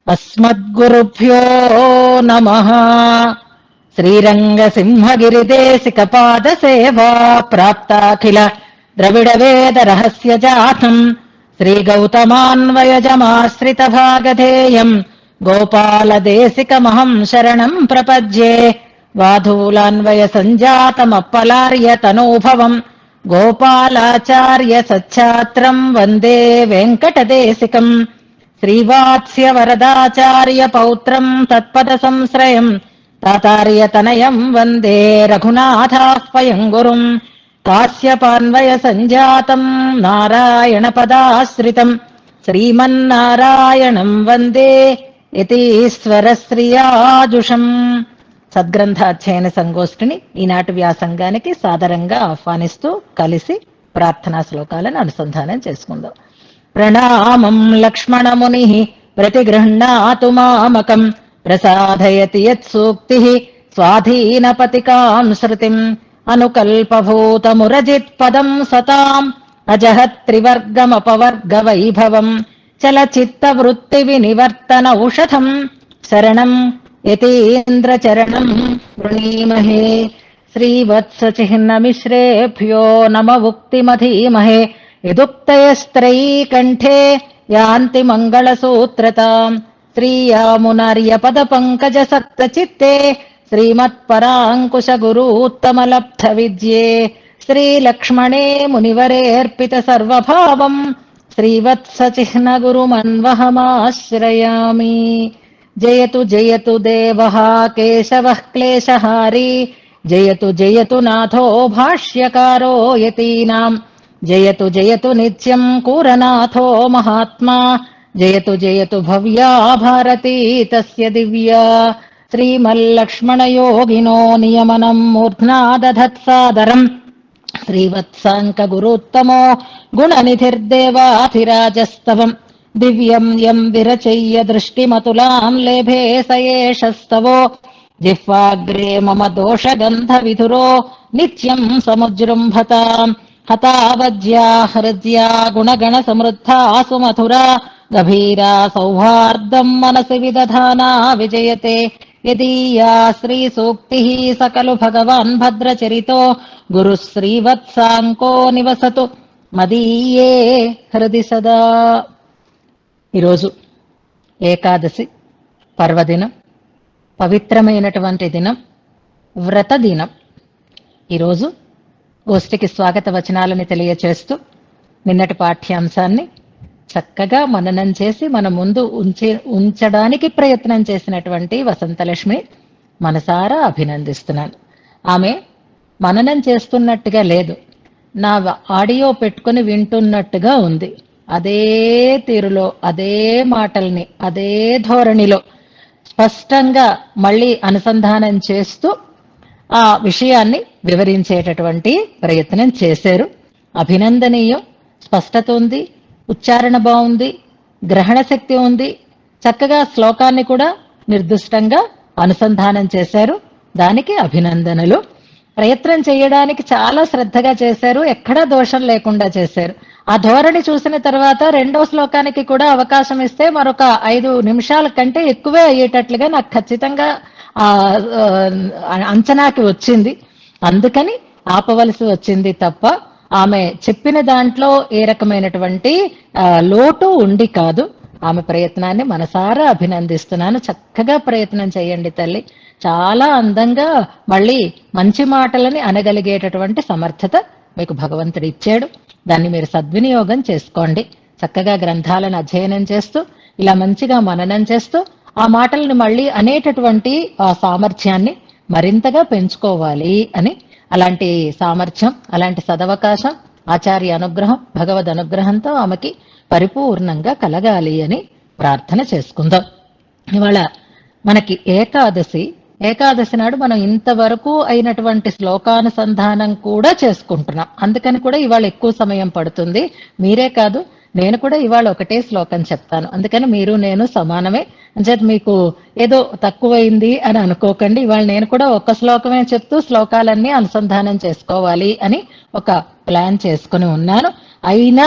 అస్మద్గురుభ్యో నమః. శ్రీరంగసింహగిరిదేశికపాద సేవా ప్రాప్తాఖిల ద్రవిడ వేద రహస్య జాతం శ్రీగౌతమాన్వయజమాశ్రిత భాగధేయం గోపాలదేశికమహం శరణం ప్రపద్యే. వాధూలాన్వయ సంజాతమప్పలార్య తనూభవం గోపాలాచార్య సచ్ఛాత్రం వందే వెంకటదేశికం. శ్రీవాత్స్య వరదాచార్య పౌత్రం తత్పద సంశ్రయం తాతార్యతనయం వందే రఘునాథాహ్వయం గురుం. కాశ్యపాన్వయ సంజాతం నారాయణ పదాశ్రితం శ్రీమన్నారాయణం వందే యతీశ్వర శ్రియాజుషం. సద్గ్రంథాధ్యయన సంగోష్ఠిని ఈనాటి వ్యాసంగానికి సాదరంగా ఆహ్వానిస్తూ కలిసి ప్రార్థనా శ్లోకాలను అనుసంధానం చేసుకుందాం. ప్రణామం లక్ష్మణముని ప్రతిగృహ్ణాతు మామకం ప్రసాదయతి యత్సూక్తి స్వాధీనపతికాం శృతిం అనుకల్పభూతమురజిత్ పదం సతాం అజహత్ త్రివర్గమపవర్గ వైభవం చలచిత్తవృత్తి వినివర్తన ఔషధం శరణం యతీంద్రచరణం వృణీమహే. శ్రీవత్సచిహ్నమిశ్రేభ్యో నమ ఉక్తిమధీమహే యదుక్తయస్త్రైకంఠే యాంతి మంగళసూత్రతాం. శ్రీయామునార్యపద పంకజ సక్తచిత్తే శ్రీమత్పరాంకుశ గురూత్తమలబ్ధ విద్యే. శ్రీలక్ష్మణే మునివరేర్పిత సర్వభావం శ్రీవత్సచిహ్న గురుమన్వహమాశ్రయామి. జయతు జయతు దేవః కేశవః క్లేశహారీ జయతు జయతు నాథో భాష్యకారో యతీనాం. జయతు జయతు నిత్యం కూరనాథో మహాత్మా జయతు జయతు భవ్యా భారతీ తస్య దివ్యా. శ్రీమల్లక్ష్మణయోగినో నియమనం మూర్ధ్నా దధత్సాదరం శ్రీవత్సాంక గురుత్తమో గుణనిధిర్దేవాధిరాజస్తవం. దివ్యం యం విరచయ్య దృష్టిమతులాం లేభే సయేషస్తవో. జిహ్వాగ్రే మమ దోషగంధ విధురో నిత్యం సముజృంభతాం. హతావజ్యా హృద్యా గుణగణ సమృద్ధా సుమధురా గభీరా సౌహార్దం మనసి విదధానా విజయతే. యదీయా శ్రీ సూక్తి సకలు భగవాన్ భద్రచరితో గురు శ్రీవత్సాంకో నివసతు మదీయే హృది సదా. ఈరోజు ఏకాదశి పర్వదినం, పవిత్రమైనటువంటి దినం, వ్రత దినం. ఈరోజు గోష్ఠికి స్వాగత వచనాలని తెలియచేస్తూ నిన్నటి పాఠ్యాంశాన్ని చక్కగా మననం చేసి మన ముందు ఉంచడానికి ప్రయత్నం చేసినటువంటి వసంతలక్ష్మి మనసారా అభినందిస్తున్నాను. ఆమె మననం చేస్తున్నట్టుగా లేదు, నా ఆడియో పెట్టుకుని వింటున్నట్టుగా ఉంది. అదే తీరులో, అదే మాటల్ని, అదే ధోరణిలో స్పష్టంగా మళ్ళీ అనుసంధానం చేస్తూ ఆ విషయాన్ని వివరించేటటువంటి ప్రయత్నం చేశారు. అభినందనీయం. స్పష్టత ఉంది, ఉచ్చారణ బాగుంది, గ్రహణ శక్తి ఉంది. చక్కగా శ్లోకాన్ని కూడా నిర్దిష్టంగా అనుసంధానం చేశారు. దానికి అభినందనలు. ప్రయత్నం చేయడానికి చాలా శ్రద్ధగా చేశారు, ఎక్కడా దోషం లేకుండా చేశారు. ఆ ధోరణి చూసిన తర్వాత రెండో శ్లోకానికి కూడా అవకాశం ఇస్తే మరొక 5 నిమిషాల కంటే ఎక్కువే అయ్యేటట్లుగా నాకు ఖచ్చితంగా అంచనాకి వచ్చింది. అందుకని ఆపవలసి వచ్చింది తప్ప ఆమె చెప్పిన దాంట్లో ఏ రకమైనటువంటి లోటు ఉండి కాదు. ఆమె ప్రయత్నాన్ని మనసారా అభినందిస్తున్నాను. చక్కగా ప్రయత్నం చేయండి తల్లి. చాలా అందంగా మళ్ళీ మంచి మాటలని అనగలిగేటటువంటి సమర్థత మీకు భగవంతుడు ఇచ్చాడు. దాన్ని మీరు సద్వినియోగం చేసుకోండి. చక్కగా గ్రంథాలను అధ్యయనం చేస్తూ ఇలా మంచిగా మననం చేస్తూ ఆ మాటలను మళ్ళీ అనేటటువంటి ఆ సామర్థ్యాన్ని మరింతగా పెంచుకోవాలి అని, అలాంటి సామర్థ్యం, అలాంటి సదవకాశం, ఆచార్య అనుగ్రహం, భగవద్ అనుగ్రహంతో ఆమెకి పరిపూర్ణంగా కలగాలి అని ప్రార్థన చేసుకుందాం. ఇవాళ మనకి ఏకాదశి నాడు మనం ఇంతవరకు అయినటువంటి శ్లోకానుసంధానం కూడా చేసుకుంటున్నాం. అందుకని కూడా ఇవాళ ఎక్కువ సమయం పడుతుంది. మీరే కాదు, నేను కూడా ఇవాళ ఒకటే శ్లోకం చెప్తాను. అందుకని మీరు నేను సమానమే. అంచేత మీకు ఏదో తక్కువైంది అని అనుకోకండి. ఇవాళ నేను కూడా ఒక శ్లోకమే చెప్తూ శ్లోకాలన్నీ అనుసంధానం చేసుకోవాలి అని ఒక ప్లాన్ చేసుకుని ఉన్నాను. అయినా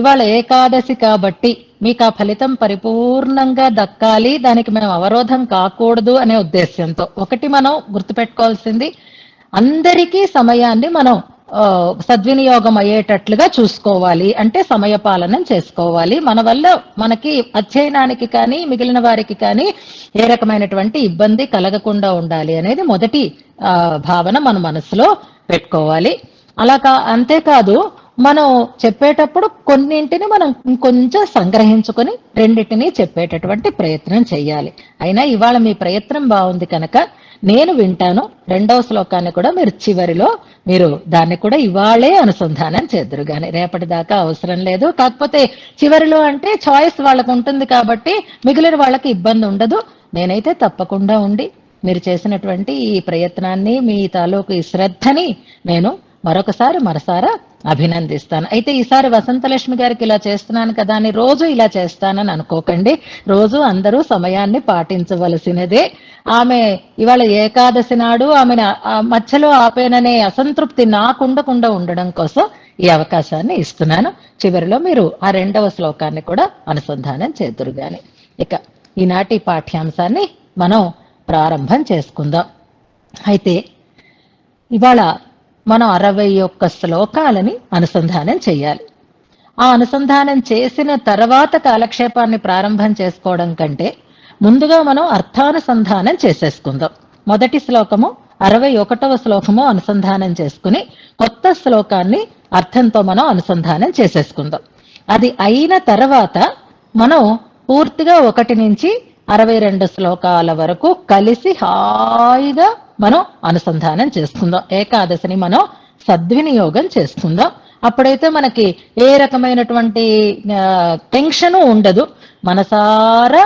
ఇవాళ ఏకాదశి కాబట్టి మీకు ఆ ఫలితం పరిపూర్ణంగా దక్కాలి, దానికి మేము అవరోధం కాకూడదు అనే ఉద్దేశ్యంతో. ఒకటి మనం గుర్తుపెట్టుకోవాల్సింది, అందరికీ సమయాన్ని మనం సద్వినియోగం అయ్యేటట్లుగా చూసుకోవాలి. అంటే సమయపాలనం చేసుకోవాలి. మన వల్ల మనకి అధ్యయనానికి కానీ మిగిలిన వారికి కానీ ఏ రకమైనటువంటి ఇబ్బంది కలగకుండా ఉండాలి అనేది మొదటి భావన మన మనసులో పెట్టుకోవాలి. అంతేకాదు, మనం చెప్పేటప్పుడు కొన్నింటిని మనం ఇంకొంచెం సంగ్రహించుకొని రెండింటిని చెప్పేటటువంటి ప్రయత్నం చేయాలి. అయినా ఇవాళ మీ ప్రయత్నం బాగుంది కనుక నేను వింటాను. రెండవ శ్లోకాన్ని కూడా మీరు చివరిలో మీరు దాన్ని కూడా ఇవాళే అనుసంధానం చేద్దురు గాని, రేపటి దాకా అవసరం లేదు. కాకపోతే చివరిలో అంటే చాయిస్ వాళ్ళకు ఉంటుంది కాబట్టి మిగిలిన వాళ్ళకి ఇబ్బంది ఉండదు. నేనైతే తప్పకుండా ఉండి మీరు చేసినటువంటి ఈ ప్రయత్నాన్ని, మీ తాలూకు ఈ శ్రద్ధని నేను మరొకసారి మనసారా అభినందిస్తాను. అయితే ఈసారి వసంతలక్ష్మి గారికి ఇలా చేస్తున్నాను కదా అని రోజు ఇలా చేస్తానని అనుకోకండి. రోజు అందరూ సమయాన్ని పాటించవలసినదే. ఆమె ఇవాళ ఏకాదశి నాడు ఆమె మధ్యలో ఆపేననే అసంతృప్తి నాకుండకుండా ఉండడం కోసం ఈ అవకాశాన్ని ఇస్తున్నాను. చివరిలో మీరు ఆ రెండవ శ్లోకాన్ని కూడా అనుసంధానం చేద్దురు గాని. ఇక ఈనాటి పాఠ్యాంశాన్ని మనం ప్రారంభం చేసుకుందాం. అయితే ఇవాళ మనం 61 శ్లోకాలని అనుసంధానం చేయాలి. ఆ అనుసంధానం చేసిన తర్వాత కాలక్షేపాన్ని ప్రారంభం చేసుకోవడం కంటే ముందుగా మనం అర్థానుసంధానం చేసేసుకుందాం. మొదటి శ్లోకము 61వ శ్లోకము అనుసంధానం చేసుకుని కొత్త శ్లోకాన్ని అర్థంతో మనం అనుసంధానం చేసేసుకుందాం. అది అయిన తర్వాత మనం పూర్తిగా 1 నుంచి 62 శ్లోకాల వరకు కలిసి హాయిగా మనం అనుసంధానం చేసుకుందాం. ఏకాదశిని మనం సద్వినియోగం చేసుకుందాం. అప్పుడైతే మనకి ఏ రకమైనటువంటి టెన్షను ఉండదు. మనసారా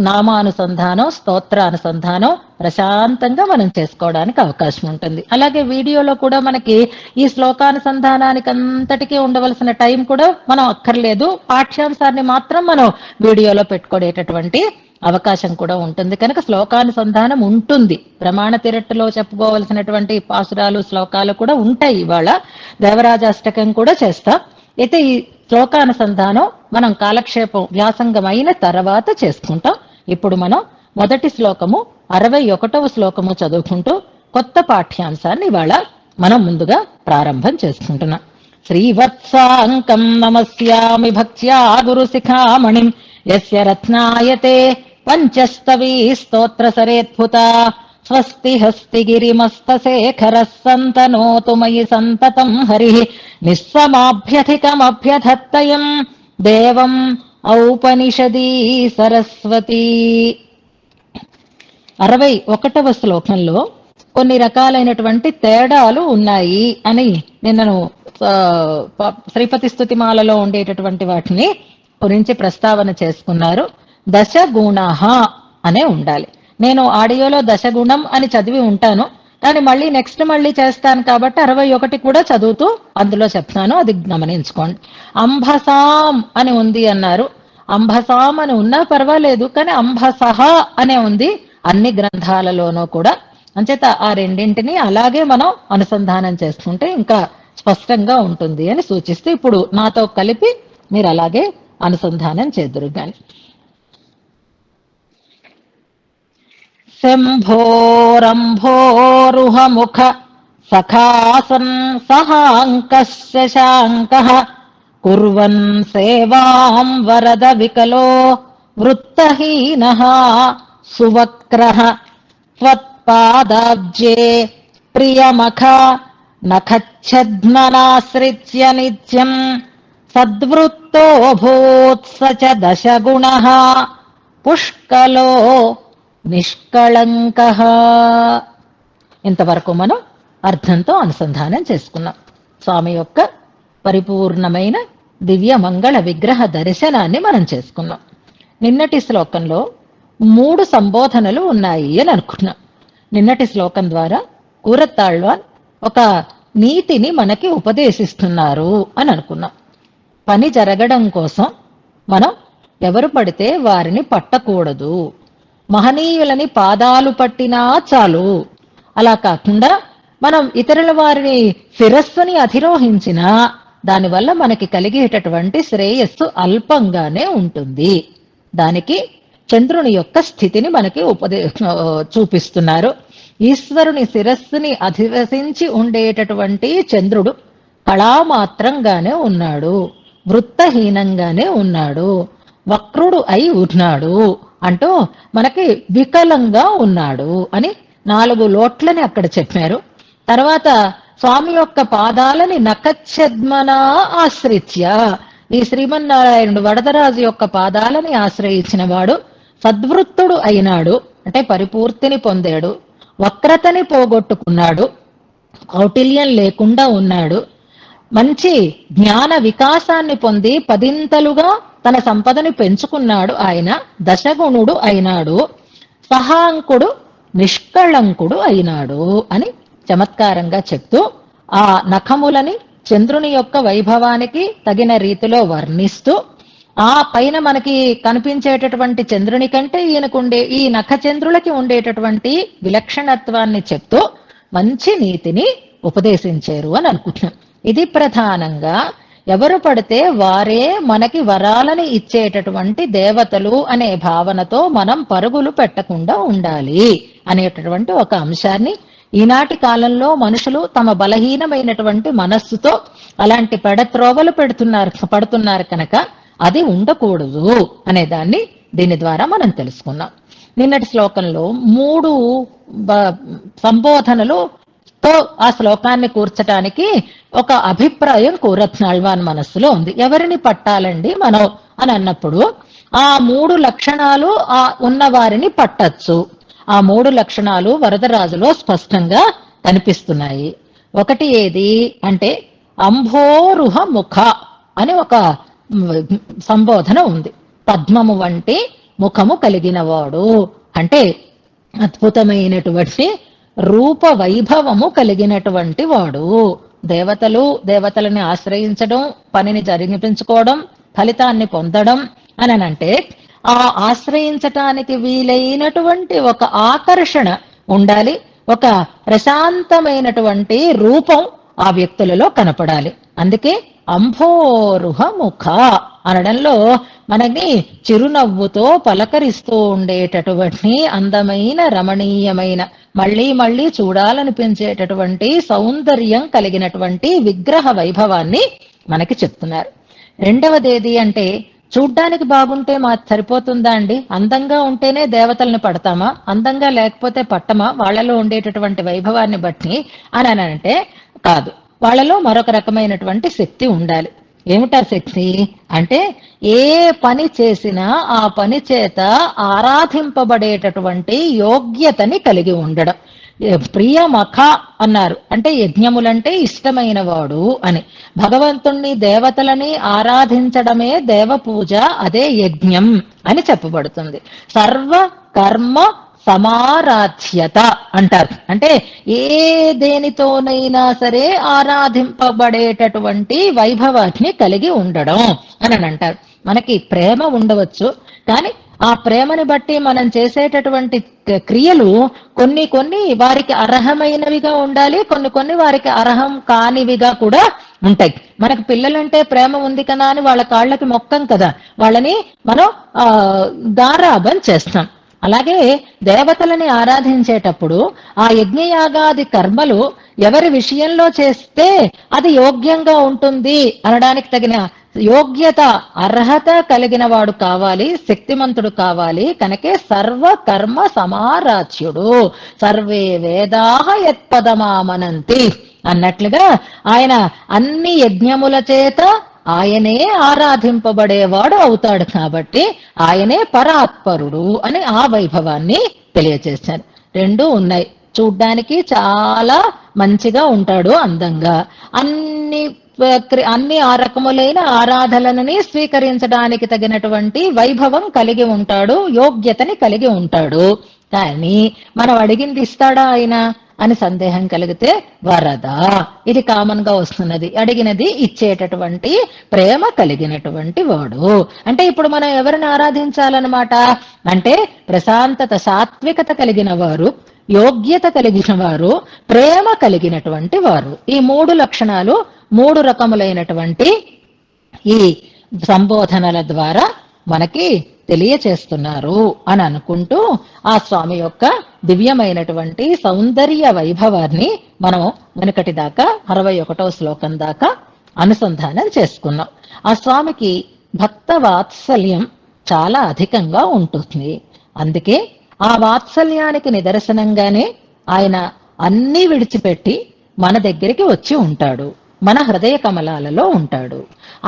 నామానుసంధానం, స్తోత్రానుసంధానం ప్రశాంతంగా మనం చేసుకోవడానికి అవకాశం ఉంటుంది. అలాగే వీడియోలో కూడా మనకి ఈ శ్లోకానుసంధానానికి అంతటికీ ఉండవలసిన టైం కూడా మనం అక్కర్లేదు. పాఠ్యాంశాన్ని మాత్రం మనం వీడియోలో పెట్టుకునేటటువంటి అవకాశం కూడా ఉంటుంది కనుక శ్లోకానుసంధానం ఉంటుంది. ప్రమాణ తిరట్టులో చెప్పుకోవలసినటువంటి పాసురాలు, శ్లోకాలు కూడా ఉంటాయి. ఇవాళ దేవరాజాష్టకం కూడా చేస్తాం. అయితే ఈ శ్లోకానుసంధానం మనం కాలక్షేపం వ్యాసంగం అయిన తర్వాత చేసుకుంటాం. ఇప్పుడు మనం మొదటి శ్లోకము 61వ శ్లోకము చదువుకుంటూ కొత్త పాఠ్యాంశాన్ని ఇవాళ మనం ముందుగా ప్రారంభం చేసుకుంటున్నాం. శ్రీవత్సాంకం నమస్యామి భక్త్యా గురు శిఖామణిం యస్య రత్నాయతే పంచస్తవీ స్తోత్ర సరేత్ఫుత స్వస్తి హస్తి గిరిమస్తశేఖరః సంతనోతు మయి సంతతం హరి నిస్సమాభ్యధికమభ్యధత్తయం దేవం ఔపనిషదీ సరస్వతి. 61వ శ్లోకంలో కొన్ని రకాలైనటువంటి తేడాలు ఉన్నాయి అని నిన్నను శ్రీపతి స్తుతిమాలలో ఉండేటటువంటి వాటిని గురించి ప్రస్తావన చేసుకున్నారు. దశగుణ అనే ఉండాలి. నేను ఆడియోలో దశగుణం అని చదివి ఉంటాను, కానీ మళ్ళీ చేస్తాను కాబట్టి 61 కూడా చదువుతూ అందులో చెప్తాను, అది గమనించుకోండి. అంభసాం అని ఉంది అన్నారు. అంభసాం అని ఉన్నా పర్వాలేదు, కానీ అంభసహ అనే ఉంది అన్ని గ్రంథాలలోనూ కూడా. అంచేత ఆ రెండింటిని అలాగే మనం అనుసంధానం చేసుకుంటే ఇంకా స్పష్టంగా ఉంటుంది అని సూచిస్తూ ఇప్పుడు నాతో కలిపి మీరు అలాగే అనుసంధానం చేద్దురు గాని. శంభోరంభోరుహముఖ సఖాసన్ సహాంకస్య శాంకః కుర్వన్ సేవాం వరద వికలో వృత్తహీనః సువక్రః త్వత్పాదాబ్జే ప్రియమఖ నఖచ్ఛద్మనాశ్రిత్య నిత్యం సద్వృత్తో భూత్స చ దశగుణః పుష్కలో నిష్కళంకః. ఇంతవరకు మనం అర్థంతో అనుసంధానం చేసుకున్నాం. స్వామి యొక్క పరిపూర్ణమైన దివ్య మంగళ విగ్రహ దర్శనాన్ని మనం చేసుకున్నాం. నిన్నటి శ్లోకంలో 3 సంబోధనలు ఉన్నాయి అని అనుకున్నాం. నిన్నటి శ్లోకం ద్వారా కూరత్తాళ్వాన్ ఒక నీతిని మనకి ఉపదేశిస్తున్నారు అని అనుకున్నాం. పని జరగడం కోసం మనం ఎవరు పడితే వారిని పట్టకూడదు. మహనీయులని పాదాలు పట్టినా చాలు. అలా కాకుండా మనం ఇతరుల వారిని శిరస్సుని అధిరోహించినా దానివల్ల మనకి కలిగేటటువంటి శ్రేయస్సు అల్పంగానే ఉంటుంది. దానికి చంద్రుని యొక్క స్థితిని మనకి చూపిస్తున్నారు. ఈశ్వరుని శిరస్సుని అధివసించి ఉండేటటువంటి చంద్రుడు కళామాత్రంగానే ఉన్నాడు, వృత్తహీనంగానే ఉన్నాడు, వక్రుడు అయి ఉన్నాడు అంటూ మనకి వికలంగా ఉన్నాడు అని 4 లోట్లని అక్కడ చెప్పారు. తర్వాత స్వామి యొక్క పాదాలని నఖఛద్మనా ఆశ్రిత్య, ఈ శ్రీమన్నారాయణుడు వరదరాజు యొక్క పాదాలని ఆశ్రయించిన వాడు సద్వృత్తుడు అయినాడు, అంటే పరిపూర్తిని పొందాడు, వక్రతని పోగొట్టుకున్నాడు, కౌటిల్యం లేకుండా ఉన్నాడు, మంచి జ్ఞాన వికాసాన్ని పొంది 10 తన సంపదని పెంచుకున్నాడు, ఆయన దశగుణుడు అయినాడు, సహాంకుడు నిష్కళంకుడు అయినాడు అని చమత్కారంగా చెప్తూ ఆ నఖములని చంద్రుని యొక్క వైభవానికి తగిన రీతిలో వర్ణిస్తూ, ఆ పైన మనకి కనిపించేటటువంటి చంద్రుని కంటే ఈయనకుండే ఈ నఖ చంద్రులకి ఉండేటటువంటి విలక్షణత్వాన్ని చెప్తూ మంచి నీతిని ఉపదేశించారు అని అనుకుంటున్నాం. ఇది ప్రధానంగా ఎవరు పడితే వారే మనకి వరాలని ఇచ్చేటటువంటి దేవతలు అనే భావనతో మనం పరుగులు పెట్టకుండా ఉండాలి అనేటటువంటి ఒక అంశాన్ని ఈనాటి కాలంలో మనుషులు తమ బలహీనమైనటువంటి మనస్సుతో అలాంటి పెడత్రోవలు పడుతున్నారు కనుక అది ఉండకూడదు అనే దాన్ని దీని ద్వారా మనం తెలుసుకున్నాం. నిన్నటి శ్లోకంలో 3 సంబోధనలు తో ఆ శ్లోకాన్ని కూర్చటానికి ఒక అభిప్రాయం కూరత్నాళ్వాన్ మనస్సులో ఉంది. ఎవరిని పట్టాలండి మనం అని అన్నప్పుడు ఆ 3 లక్షణాలు ఉన్న వారిని పట్టచ్చు. ఆ 3 లక్షణాలు వరదరాజులో స్పష్టంగా కనిపిస్తున్నాయి. ఒకటి ఏది అంటే అంభోరుహ ముఖ అని ఒక సంబోధన ఉంది. పద్మము వంటి ముఖము కలిగినవాడు అంటే అద్భుతమైనటువంటి రూప వైభవము కలిగినటువంటి వాడు. దేవతలని ఆశ్రయించడం, పనిని జరిగించుకోవడం, ఫలితాన్ని పొందడం అని అంటే ఆ ఆశ్రయించటానికి వీలైనటువంటి ఒక ఆకర్షణ ఉండాలి, ఒక ప్రశాంతమైనటువంటి రూపం ఆ వ్యక్తులలో కనపడాలి. అందుకే అంభోరుహ ముఖ అనడంలో మనకి చిరునవ్వుతో పలకరిస్తూ ఉండేటటువంటి అందమైన రమణీయమైన మళ్ళీ మళ్ళీ చూడాలనిపించేటటువంటి సౌందర్యం కలిగినటువంటి విగ్రహ వైభవాన్ని మనకి చెప్తున్నారు. రెండవదేది అంటే చూడ్డానికి బాగుంటే సరిపోతుందా అండి? అందంగా ఉంటేనే దేవతల్ని పడతామా? అందంగా లేకపోతే పట్టమా? వాళ్ళలో ఉండేటటువంటి వైభవాన్ని బట్టి అని అంటే కాదు. వాళ్ళలో మరొక రకమైనటువంటి శక్తి ఉండాలి. ఏమిటా శక్తి అంటే ఏ పని చేసినా ఆ పని చేత ఆరాధింపబడేటటువంటి యోగ్యతని కలిగి ఉండడం. ప్రియమఖ అన్నారు అంటే యజ్ఞములంటే ఇష్టమైన వాడు అని. భగవంతుణ్ణి దేవతలని ఆరాధించడమే దేవ పూజ, అదే యజ్ఞం అని చెప్పబడుతుంది. సర్వ కర్మ సమారాధ్యత అంటారు. అంటే ఏ దేనితోనైనా సరే ఆరాధింపబడేటటువంటి వైభవాన్ని కలిగి ఉండడం అని అంటారు. మనకి ప్రేమ ఉండవచ్చు, కానీ ఆ ప్రేమని బట్టి మనం చేసేటటువంటి క్రియలు కొన్ని వారికి అర్హమైనవిగా ఉండాలి, కొన్ని వారికి అర్హం కానివిగా కూడా ఉంటాయి. మనకు పిల్లలంటే ప్రేమ ఉంది కదా అని వాళ్ళ కాళ్ళకి మొక్కం కదా, వాళ్ళని మనం గారాబం చేస్తాం. అలాగే దేవతలని ఆరాధించేటప్పుడు ఆ యజ్ఞయాగాది కర్మలు ఎవరి విషయంలో చేస్తే అది యోగ్యంగా ఉంటుంది అనడానికి తగిన యోగ్యత అర్హత కలిగిన వాడు కావాలి, శక్తిమంతుడు కావాలి. కనుకే సర్వ కర్మ సమారాధ్యుడు, సర్వే వేదాహ యత్పదమామనంతి అన్నట్లుగా ఆయన అన్ని యజ్ఞముల చేత ఆయనే ఆరాధింపబడేవాడు అవుతాడు. కాబట్టి ఆయనే పరాత్పరుడు అని ఆ వైభవాన్ని తెలియజేశారు. 2 ఉన్నాయి. చూడ్డానికి చాలా మంచిగా ఉంటాడు, అందంగా, అన్ని ఆ రకములైన ఆరాధనలని స్వీకరించడానికి తగినటువంటి వైభవం కలిగి ఉంటాడు, యోగ్యతని కలిగి ఉంటాడు. కానీ మనం అడిగింది ఇస్తాడా ఆయన అని సందేహం కలిగితే వరద, ఇది కామన్ గా వస్తున్నది. అడిగినది ఇచ్చేటటువంటి ప్రేమ కలిగినటువంటి వాడు. అంటే ఇప్పుడు మనం ఎవరిని ఆరాధించాలన్నమాట అంటే ప్రశాంతత, సాత్వికత కలిగిన వారు, యోగ్యత కలిగిన వారు, ప్రేమ కలిగినటువంటి వారు. ఈ 3 లక్షణాలు 3 రకములైనటువంటి ఈ సంబోధనల ద్వారా మనకి తెలియచేస్తున్నారు అని అనుకుంటూ ఆ స్వామి యొక్క దివ్యమైనటువంటి సౌందర్య వైభవాన్ని మనం వెనుకటి దాకా 61వ శ్లోకం దాకా అనుసంధానం చేసుకున్నాం. ఆ స్వామికి భక్త వాత్సల్యం చాలా అధికంగా ఉంటుంది. అందుకే ఆ వాత్సల్యానికి నిదర్శనంగానే ఆయన అన్నీ విడిచిపెట్టి మన దగ్గరికి వచ్చి ఉంటాడు, మన హృదయ కమలాలలో ఉంటాడు.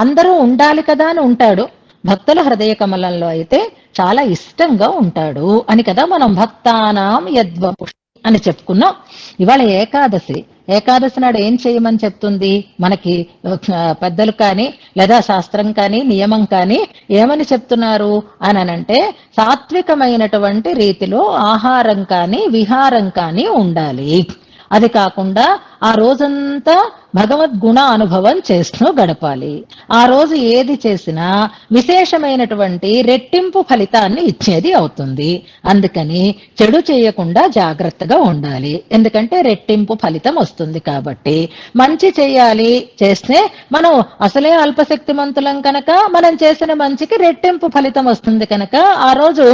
అందరూ ఉండాలి కదా అని ఉంటాడు, భక్తుల హృదయ కమలంలో అయితే చాలా ఇష్టంగా ఉంటాడు అని కదా మనం భక్తానాం యద్వపుష్ అని చెప్పుకున్నాం. ఇవాళ ఏకాదశి నాడు ఏం చేయమని చెప్తుంది మనకి పెద్దలు కానీ లేదా శాస్త్రం కానీ నియమం కానీ ఏమని చెప్తున్నారు అని అంటే, సాత్వికమైనటువంటి రీతిలో ఆహారం కానీ విహారం కానీ ఉండాలి. అది కాకుండా ఆ రోజంతా భగవద్గుణ అనుభవం చేస్తూ గడపాలి. ఆ రోజు ఏది చేసినా విశేషమైనటువంటి రెట్టింపు ఫలితాన్ని ఇచ్చేది అవుతుంది. అందుకని చెడు చేయకుండా జాగ్రత్తగా ఉండాలి, ఎందుకంటే రెట్టింపు ఫలితం వస్తుంది. కాబట్టి మంచి చేయాలి, చేస్తే మనం అసలే అల్పశక్తిమంతులం కనుక మనం చేసిన మంచికి రెట్టింపు ఫలితం వస్తుంది. కనుక ఆ రోజు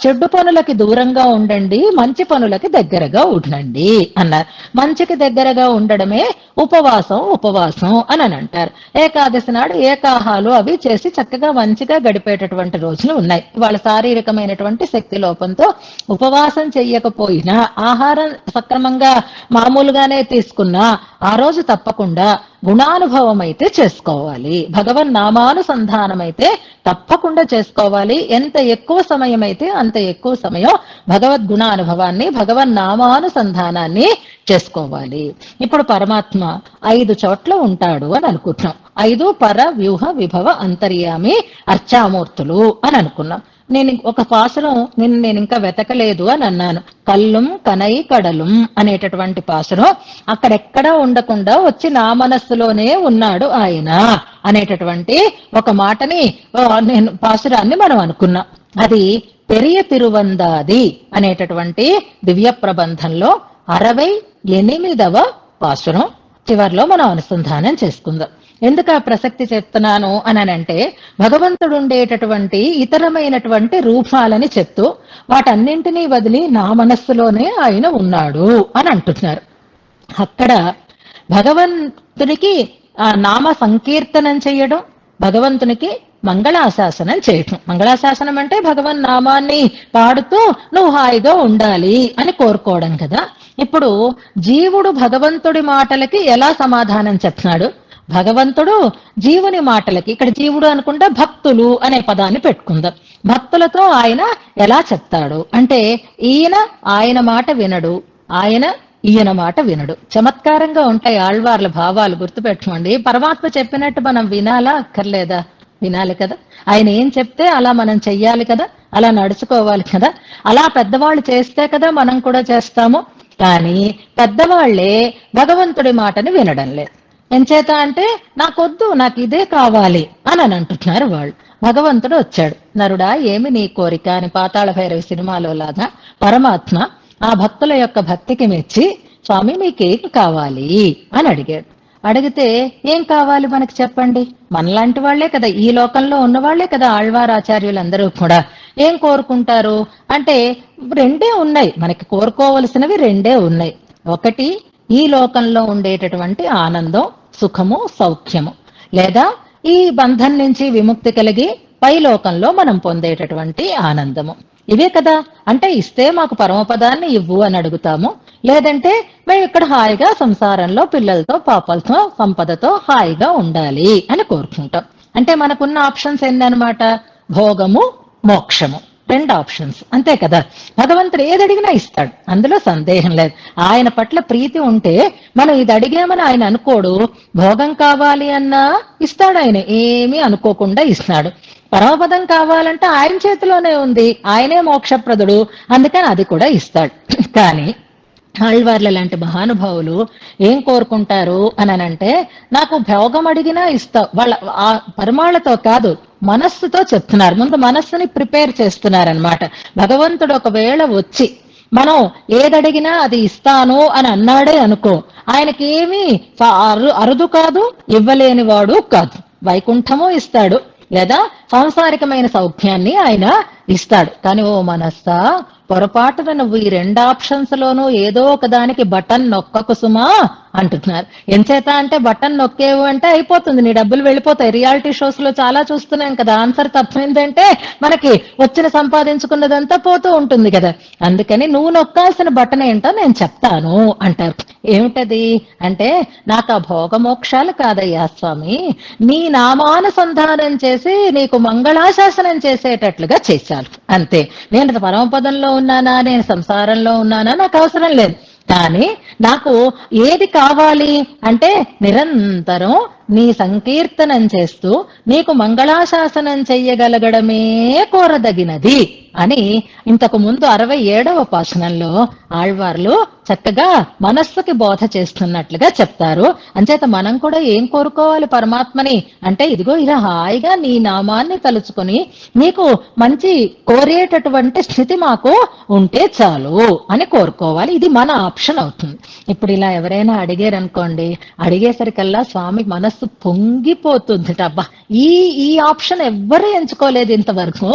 చెడ్డు పనులకి దూరంగా ఉండండి, మంచి పనులకి దగ్గరగా ఉండండి అన్నారు. మంచికి దగ్గరగా ఉండడమే ఉపవాసం అని అంటారు. ఏకాదశి నాడు ఏకాహాలు అవి చేసి చక్కగా మంచిగా గడిపేటటువంటి రోజులు ఉన్నాయి. వాళ్ళ శారీరకమైనటువంటి శక్తి లోపంతో ఉపవాసం చెయ్యకపోయినా, ఆహారం సక్రమంగా మామూలుగానే తీసుకున్నా ఆ రోజు తప్పకుండా గుణానుభవం అయితే చేసుకోవాలి, భగవన్ నామానుసంధానం అయితే తప్పకుండా చేసుకోవాలి. ఎంత ఎక్కువ సమయం అయితే అంత ఎక్కువ సమయం భగవద్గుణానుభవాన్ని, భగవన్ నామానుసంధానాన్ని చేసుకోవాలి. ఇప్పుడు పరమాత్మ 5 చోట్ల ఉంటాడు అని అనుకుంటున్నాం. 5 పర వ్యూహ విభవ అంతర్యామి అర్చామూర్తులు అని అనుకున్నాం. నేను ఒక పాసురం నేను ఇంకా వెతకలేదు అని అన్నాను. కల్లుం కనై కడలుం అనేటటువంటి పాసురం అక్కడెక్కడా ఉండకుండా వచ్చి నా మనస్సులోనే ఉన్నాడు ఆయన అనేటటువంటి ఒక మాటని నేను పాసురాన్ని మనం అనుకున్నాం. అది పెరియ తిరువందాది అనేటటువంటి దివ్య ప్రబంధంలో 68వ పాసురం చివర్లో మనం అనుసంధానం చేసుకుందాం. ఎందుకు ఆ ప్రసక్తి చెప్తున్నాను అని అంటే, భగవంతుడు ఉండేటటువంటి ఇతరమైనటువంటి రూపాలని చెప్తూ వాటన్నింటినీ వదిలి నా మనస్సులోనే ఆయన ఉన్నాడు అని అంటున్నారు. అక్కడ భగవంతునికి నామ సంకీర్తనం చేయడం, భగవంతునికి మంగళాశాసనం చేయటం. మంగళాశాసనం అంటే భగవన్ నామాన్ని పాడుతూ నువ్వు హాయిగా ఉండాలి అని కోరుకోవడం కదా. ఇప్పుడు జీవుడు భగవంతుడి మాటలకి ఎలా సమాధానం చెప్తున్నాడు? భగవంతుడు జీవుని మాటలకి, ఇక్కడ జీవుడు అనుకుంటే భక్తులు అనే పదాన్ని పెట్టుకుందాం, భక్తులతో ఆయన ఎలా చెప్తాడు అంటే, ఆయన మాట వినడు, ఈయన మాట వినడు. చమత్కారంగా ఉంటాయి ఆళ్వార్ల భావాలు, గుర్తుపెట్టుకోండి. పరమాత్మ చెప్పినట్టు మనం వినాలా అక్కర్లేదా? వినాలి కదా. ఆయన ఏం చెప్తే అలా మనం చెయ్యాలి కదా, అలా నడుచుకోవాలి కదా. అలా పెద్దవాళ్ళు చేస్తే కదా మనం కూడా చేస్తాము. కానీ పెద్దవాళ్లే భగవంతుడి మాటని వినడం లేదు. ఎంచేత అంటే నాకొద్దు, నాకు ఇదే కావాలి అని అంటున్నారు వాళ్ళు. భగవంతుడు వచ్చాడు, నరుడా ఏమి నీ కోరిక అని పాతాళ భైరవి సినిమాలో లాగా పరమాత్మ ఆ భక్తుల యొక్క భక్తికి మెచ్చి, స్వామి మీకేం కావాలి అని అడిగాడు. అడిగితే ఏం కావాలి మనకి చెప్పండి, మనలాంటి వాళ్లే కదా, ఈ లోకంలో ఉన్న వాళ్లే కదా ఆళ్వారాచార్యులందరూ కూడా. ఏం కోరుకుంటారు అంటే రెండే ఉన్నాయి, మనకి కోరుకోవలసినవి రెండే ఉన్నాయి. ఒకటి ఈ లోకంలో ఉండేటటువంటి ఆనందం, సుఖము, సౌఖ్యము, లేదా ఈ బంధం నుంచి విముక్తి కలిగి పై లోకంలో మనం పొందేటటువంటి ఆనందము. ఇవే కదా. అంటే ఇస్తే మాకు పరమపదాన్ని ఇవ్వు అని అడుగుతాము, లేదంటే మేము ఇక్కడ హాయిగా సంసారంలో పిల్లలతో పాపలతో సంపదతో హాయిగా ఉండాలి అని కోరుకుంటాం. అంటే మనకున్న ఆప్షన్స్ ఎన్నమాట? భోగము, మోక్షము, 2 ఆప్షన్స్ అంతే కదా. భగవంతుడు ఏది అడిగినా ఇస్తాడు, అందులో సందేహం లేదు. ఆయన పట్ల ప్రీతి ఉంటే మనం ఇది అడిగామని ఆయన అనుకోడు. భోగం కావాలి అన్నా ఇస్తాడు, ఆయన ఏమీ అనుకోకుండా ఇస్తాడు. పరమపదం కావాలంటే ఆయన చేతిలోనే ఉంది, ఆయనే మోక్షప్రదుడు, అందుకని అది కూడా ఇస్తాడు. కానీ ఆళ్వార్ల లాంటి మహానుభావులు ఏం కోరుకుంటారు అని అంటే, నాకు భోగం అడిగినా ఇస్తావు. వాళ్ళ ఆ పరిమాణతో కాదు, మనస్సుతో చెప్తున్నారు. ముందు మనస్సుని ప్రిపేర్ చేస్తున్నారనమాట. భగవంతుడు ఒకవేళ వచ్చి మనం ఏదడిగినా అది ఇస్తాను అని అన్నాడే అనుకో, ఆయనకి ఏమీ అరుదు కాదు, ఇవ్వలేని వాడు కాదు. వైకుంఠము ఇస్తాడు, లేదా సాంసారికమైన సౌఖ్యాన్ని ఆయన ఇస్తాడు. కానీ ఓ మనస్సా, పొరపాటున నువ్వు ఈ 2 ఆప్షన్స్ లోనూ ఏదో ఒక దానికి బటన్ నొక్కకు సుమా అంటున్నారు. ఎంచేత అంటే బటన్ నొక్కేవు అంటే అయిపోతుంది, నీ డబ్బులు వెళ్ళిపోతాయి. రియాలిటీ షోస్ లో చాలా చూస్తున్నాం కదా, ఆన్సర్ తప్పైందంటే మనకి వచ్చిన సంపాదించుకున్నదంతా పోతూ ఉంటుంది కదా. అందుకని నువ్వు నొక్కాల్సిన బటన్ ఏంటో నేను చెప్తాను అంటారు. ఏమిటది అంటే, నాకు ఆ భోగమోక్షాలు కాదయ్యా స్వామి, నీ నామానుసంధానం చేసి నీకు మంగళాశాసనం చేసేటట్లుగా చేశాను అంతే. నేను పరమపదంలో ఉన్నానా, నేను సంసారంలో ఉన్నానా నాకు అవసరం లేదు. కానీ నాకు ఏది కావాలి అంటే, నిరంతరం నీ సంకీర్తనం చేస్తూ నీకు మంగళాశాసనం చెయ్యగలగడమే కోరదగినది అని ఇంతకు ముందు 67వ పాశనంలో ఆళ్వార్లు చక్కగా మనస్సుకి బోధ చేస్తున్నట్లుగా చెప్తారు. అంచేత మనం కూడా ఏం కోరుకోవాలి పరమాత్మని అంటే, ఇదిగో ఇలా హాయిగా నీ నామాన్ని తలుచుకొని నీకు మంచి కోరేటటువంటి స్థితి మాకు ఉంటే చాలు అని కోరుకోవాలి. ఇది మన ఆప్షన్ అవుతుంది. ఇప్పుడు ఇలా ఎవరైనా అడిగారనుకోండి, అడిగేసరికల్లా స్వామి మనస్సు పొంగిపోతుంది. అబ్బా, ఈ ఆప్షన్ ఎవ్వరూ ఎంచుకోలేదు ఇంతవరకు,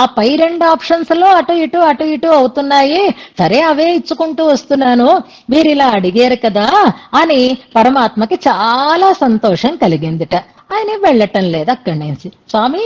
ఆ పై 2 ఆప్షన్స్ లో అటు ఇటు అవుతున్నాయి, సరే అవే ఇచ్చుకుంటూ వస్తున్నాను, మీరు ఇలా అడిగారు కదా అని పరమాత్మకి చాలా సంతోషం కలిగిందిట. ఆయన వెళ్ళటం లేదు అక్కడి నుంచి. స్వామి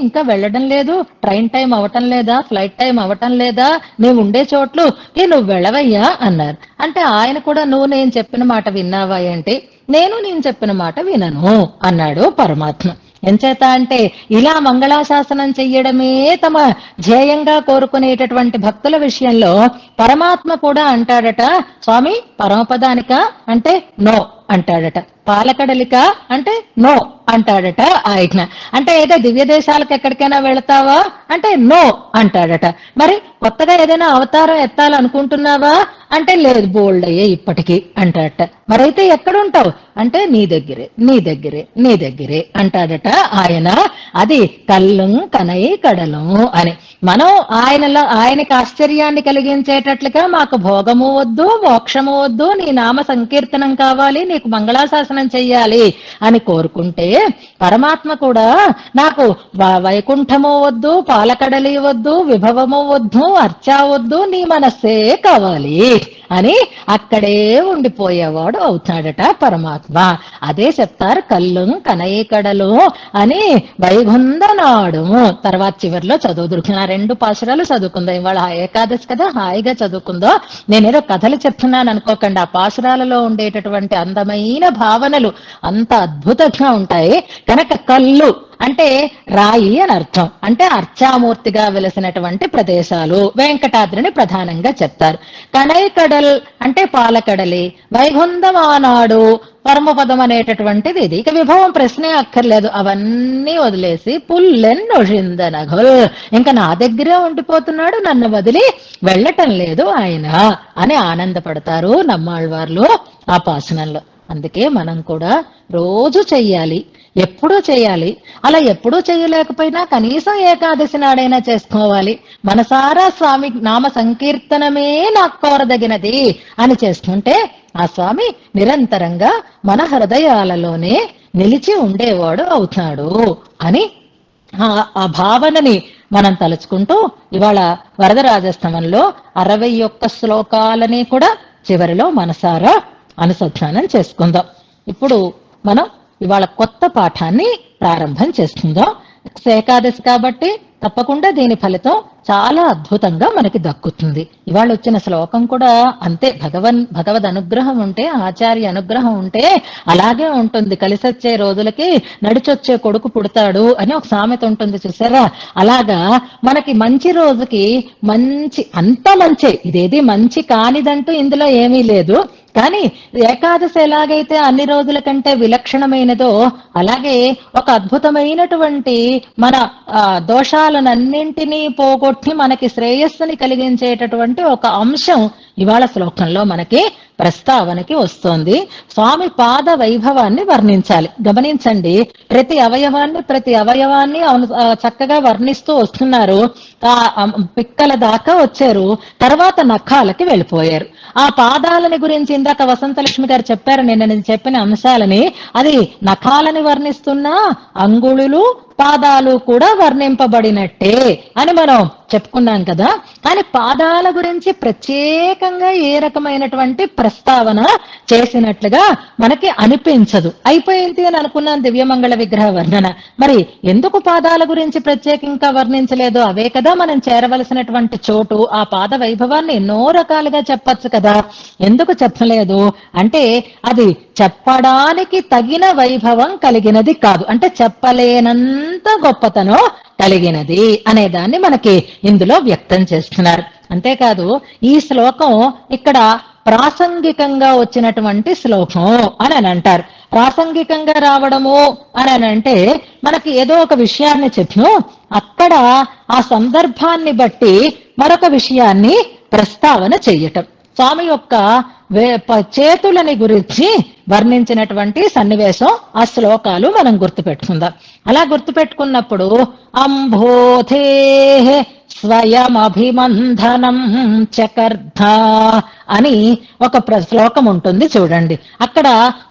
ఇంకా వెళ్ళడం లేదు, ట్రైన్ టైం అవటం లేదా, ఫ్లైట్ టైం అవటం లేదా, నువ్వు ఉండే చోట్లు నువ్వు వెళ్ళవయ్యా అన్నారు. అంటే ఆయన కూడా నువ్వు నేను చెప్పిన మాట విన్నావా అంటే, నేను చెప్పిన మాట వినను అన్నాడు పరమాత్మ. ఎంచేత అంటే, ఇలా మంగళాశాసనం చెయ్యడమే తమ ధ్యేయంగా కోరుకునేటటువంటి భక్తుల విషయంలో పరమాత్మ కూడా అంటాడట, స్వామి పరమపదానిక అంటే నో అంటాడట, పాలకడలిక అంటే నో అంటాడట ఆయన. అంటే ఏదో దివ్య దేశాలకు ఎక్కడికైనా వెళతావా అంటే నో అంటాడట. మరి కొత్తగా ఏదైనా అవతారం ఎత్తాలనుకుంటున్నావా అంటే లేదు, బోల్డ్ అయ్యే ఇప్పటికీ అంటాడట. మరైతే ఎక్కడుంటావు అంటే నీ దగ్గరే అంటాడట ఆయన. అది కల్లుం కనై కడలం అని. మనం ఆయనకి ఆశ్చర్యాన్ని కలిగించేటట్లుగా మాకు భోగము వద్దు, మోక్షము వద్దు, నీ నామ సంకీర్తనం కావాలి, నీకు మంగళాశాసనం చెయ్యాలి అని కోరుకుంటే, పరమాత్మ కూడా నాకు వైకుంఠము వద్దు, పాలకడలి వద్దు, విభవము వద్దు, అర్చా వద్దు, నీ మనస్సే కావాలి అని అక్కడే ఉండిపోయేవాడు అవుతాడట పరమాత్మ. అదే చెప్తారు కల్లు కనైకడలు అని వైగుందనాడు. తర్వాత చివరిలో చదువుదురుకున్నా 2 పాశురాలు చదువుకుందాం. ఇవాళ ఏకాదశి కదా, హాయిగా చదువుకుందో. నేనేదో కథలు చెప్తున్నాను అనుకోకండి. ఆ పాశురాలలో ఉండేటటువంటి అందమైన భావనలు అంత అద్భుతంగా ఉంటాయి. కనుక కల్లు అంటే రాయి అని అర్థం. అంటే అర్చామూర్తిగా వెలసినటువంటి ప్రదేశాలు, వెంకటాద్రిని ప్రధానంగా చెప్తారు. కడల్ అంటే పాలకడలి, వైగుందమానాడు పరమపదం అనేటటువంటిది ఇది. ఇక విభవం ప్రశ్నే అక్కర్లేదు, అవన్నీ వదిలేసి పుల్లెన్నొషిందనగల్, ఇంకా నా దగ్గరే ఉండిపోతున్నాడు, నన్ను వదిలి వెళ్ళటం లేదు ఆయన అని ఆనందపడతారు నమ్మాళ్వార్లు ఆ పాసనంలో. అందుకే మనం కూడా రోజు చెయ్యాలి, ఎప్పుడూ చేయాలి. అలా ఎప్పుడూ చేయలేకపోయినా కనీసం ఏకాదశి నాడైనా చేసుకోవాలి. మనసారా స్వామి నామ సంకీర్తనమే నాకు కోరదగినది అని చేస్తుంటే ఆ స్వామి నిరంతరంగా మన హృదయాలలోనే నిలిచి ఉండేవాడు అవుతాడు అని ఆ భావనని మనం తలుచుకుంటూ ఇవాళ వరదరాజస్తవంలో 61 శ్లోకాలని కూడా చివరిలో మనసారా అనుసంధానం చేసుకుందాం. ఇప్పుడు మనం ఇవాళ కొత్త పాఠాన్ని ప్రారంభం చేస్తుందాం. ఏకాదశి కాబట్టి తప్పకుండా దీని ఫలితం చాలా అద్భుతంగా మనకి దక్కుతుంది. ఇవాళ వచ్చిన శ్లోకం కూడా అంతే. భగవద్ అనుగ్రహం ఉంటే, ఆచార్య అనుగ్రహం ఉంటే అలాగే ఉంటుంది. కలిసొచ్చే రోజులకి నడిచొచ్చే కొడుకు పుడతాడు అని ఒక సామెత ఉంటుంది చూసారా. అలాగా మనకి మంచి రోజుకి అంత మంచి, ఇదేది మంచి కానిదంటూ ఇందులో ఏమీ లేదు. కానీ ఏకాదశి ఎలాగైతే అన్ని రోజుల కంటే విలక్షణమైనదో, అలాగే ఒక అద్భుతమైనటువంటి మన దోషాలనన్నింటినీ పోగొట్టి మనకి శ్రేయస్సుని కలిగించేటటువంటి ఒక అంశం ఇవాళ శ్లోకంలో మనకి ప్రస్తావనకి వస్తోంది. స్వామి పాద వైభవాన్ని వర్ణించాలి. గమనించండి, ప్రతి అవయవాన్ని చక్కగా వర్ణిస్తూ వస్తున్నారు. పిక్కల దాకా వచ్చారు, తర్వాత నఖాలకి వెళ్ళిపోయారు. ఆ పాదాలని గురించి ఇందాక వసంతలక్ష్మి గారు చెప్పారు, నేను చెప్పిన అంశాలని. అది నఖాలని వర్ణిస్తున్నా అంగుళులు పాదాలు కూడా వర్ణింపబడినట్టే అని మనం చెప్పుకున్నాం కదా. కానీ పాదాల గురించి ప్రత్యేకంగా ఏ రకమైనటువంటి ప్రస్తావన చేసినట్లుగా మనకి అనిపించదు. అయిపోయింది అని అనుకున్నాను దివ్యమంగళ విగ్రహ వర్ణన. మరి ఎందుకు పాదాల గురించి ప్రత్యేకంగా వర్ణించలేదు? అవే కదా మనం చేరవలసినటువంటి చోటు. ఆ పాద వైభవాన్ని ఎన్నో రకాలుగా చెప్పచ్చు కదా, ఎందుకు చెప్పలేదు అంటే అది చెప్పడానికి తగిన వైభవం కలిగినది కాదు, అంటే చెప్పలేనంత గొప్పతనం కలిగినది అనే దాన్ని మనకి ఇందులో వ్యక్తం చేస్తున్నారు. అంతేకాదు, ఈ శ్లోకం ఇక్కడ ప్రాసంగికంగా వచ్చినటువంటి శ్లోకం అని అంటారు. ప్రాసంగికంగా రావడము అని అంటే మనకి ఏదో ఒక విషయాన్ని చెప్పిన అక్కడ ఆ సందర్భాన్ని బట్టి మరొక విషయాన్ని ప్రస్తావన చెయ్యటం. స్వామి యొక్క చేతులని గురించి వర్ణించినటువంటి సన్నివేశం ఆ శ్లోకాలు మనం గుర్తుపెట్టుకుందాం. అలా గుర్తుపెట్టుకున్నప్పుడు అంబోధే స్వయమభిమంధనం చకర్ధ అని ఒక శ్లోకం ఉంటుంది చూడండి. అక్కడ